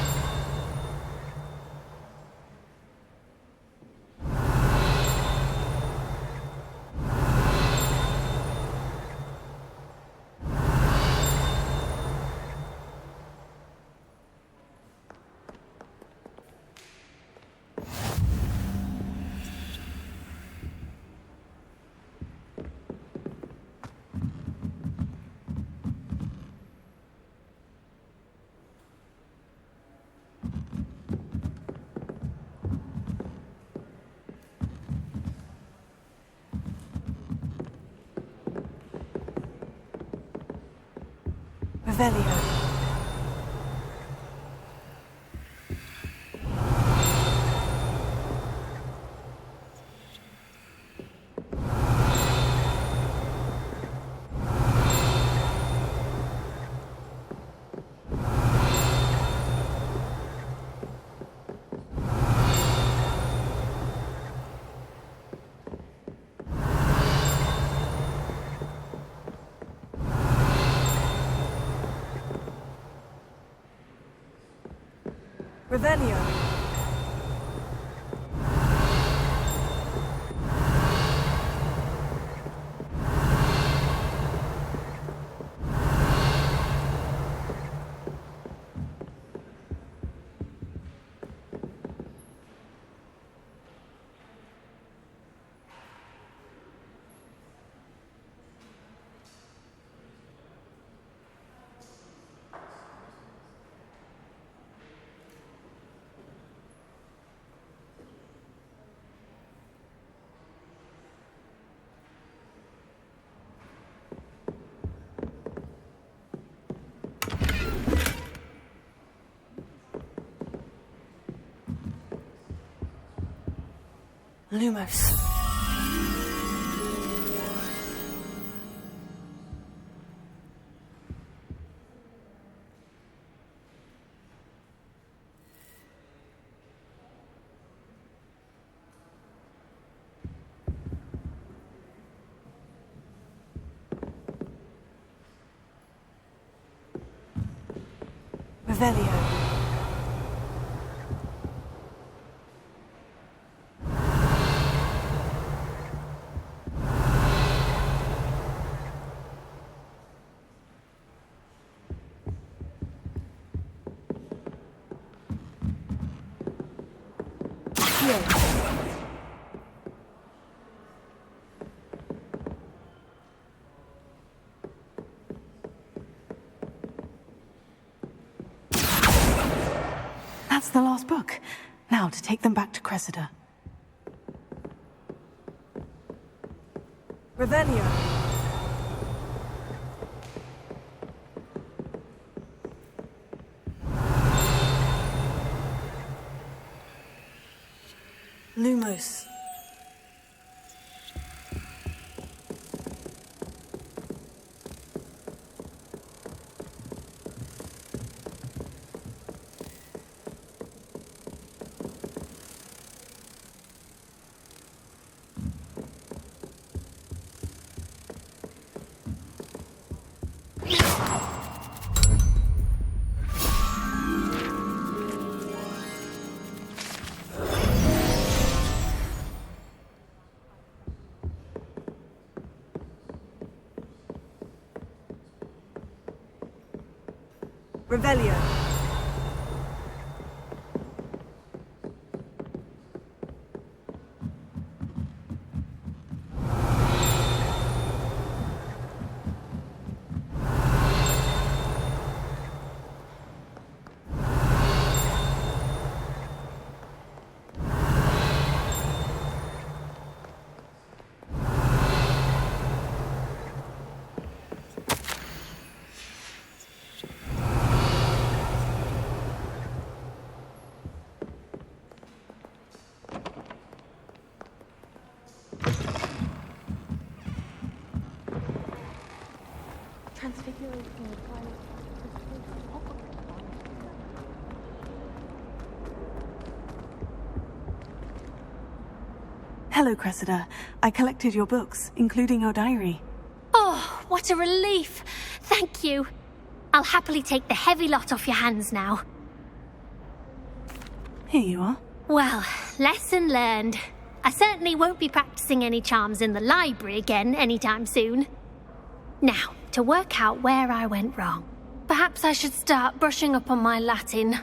Revelio. Revelio. Lumos. Revelio. That's the last book. Now to take them back to Cressida. Revelio. Lumos. Revelio. Hello, Cressida. I collected your books, including your diary. Oh, what a relief. Thank you. I'll happily take the heavy lot off your hands now. Here you are. Well, lesson learned. I certainly won't be practicing any charms in the library again anytime soon. Now, to work out where I went wrong. Perhaps I should start brushing up on my Latin.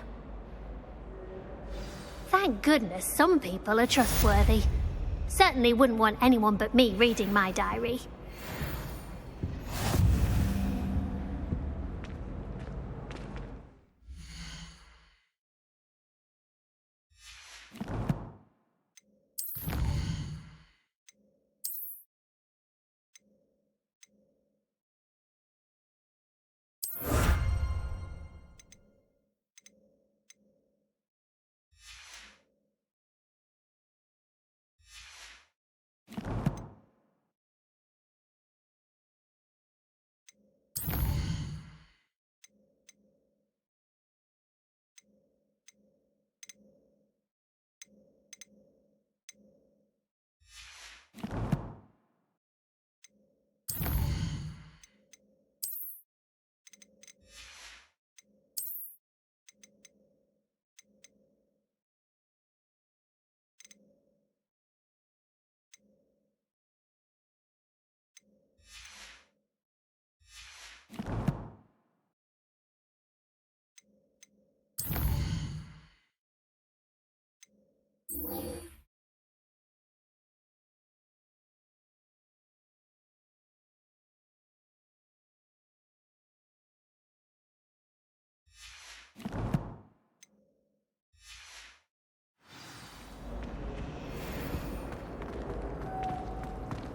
Thank goodness some people are trustworthy. Certainly wouldn't want anyone but me reading my diary.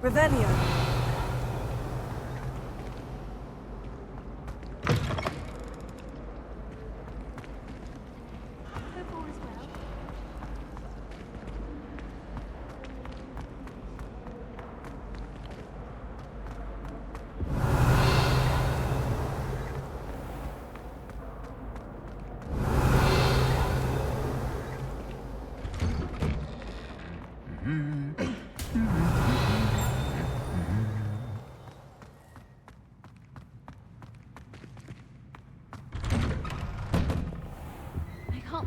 Revelio.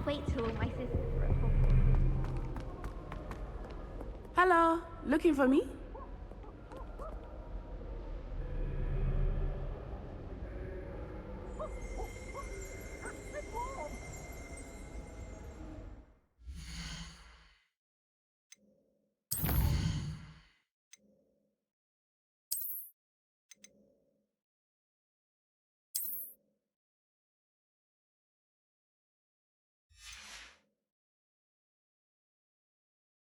Wait till my sister. Hello, looking for me?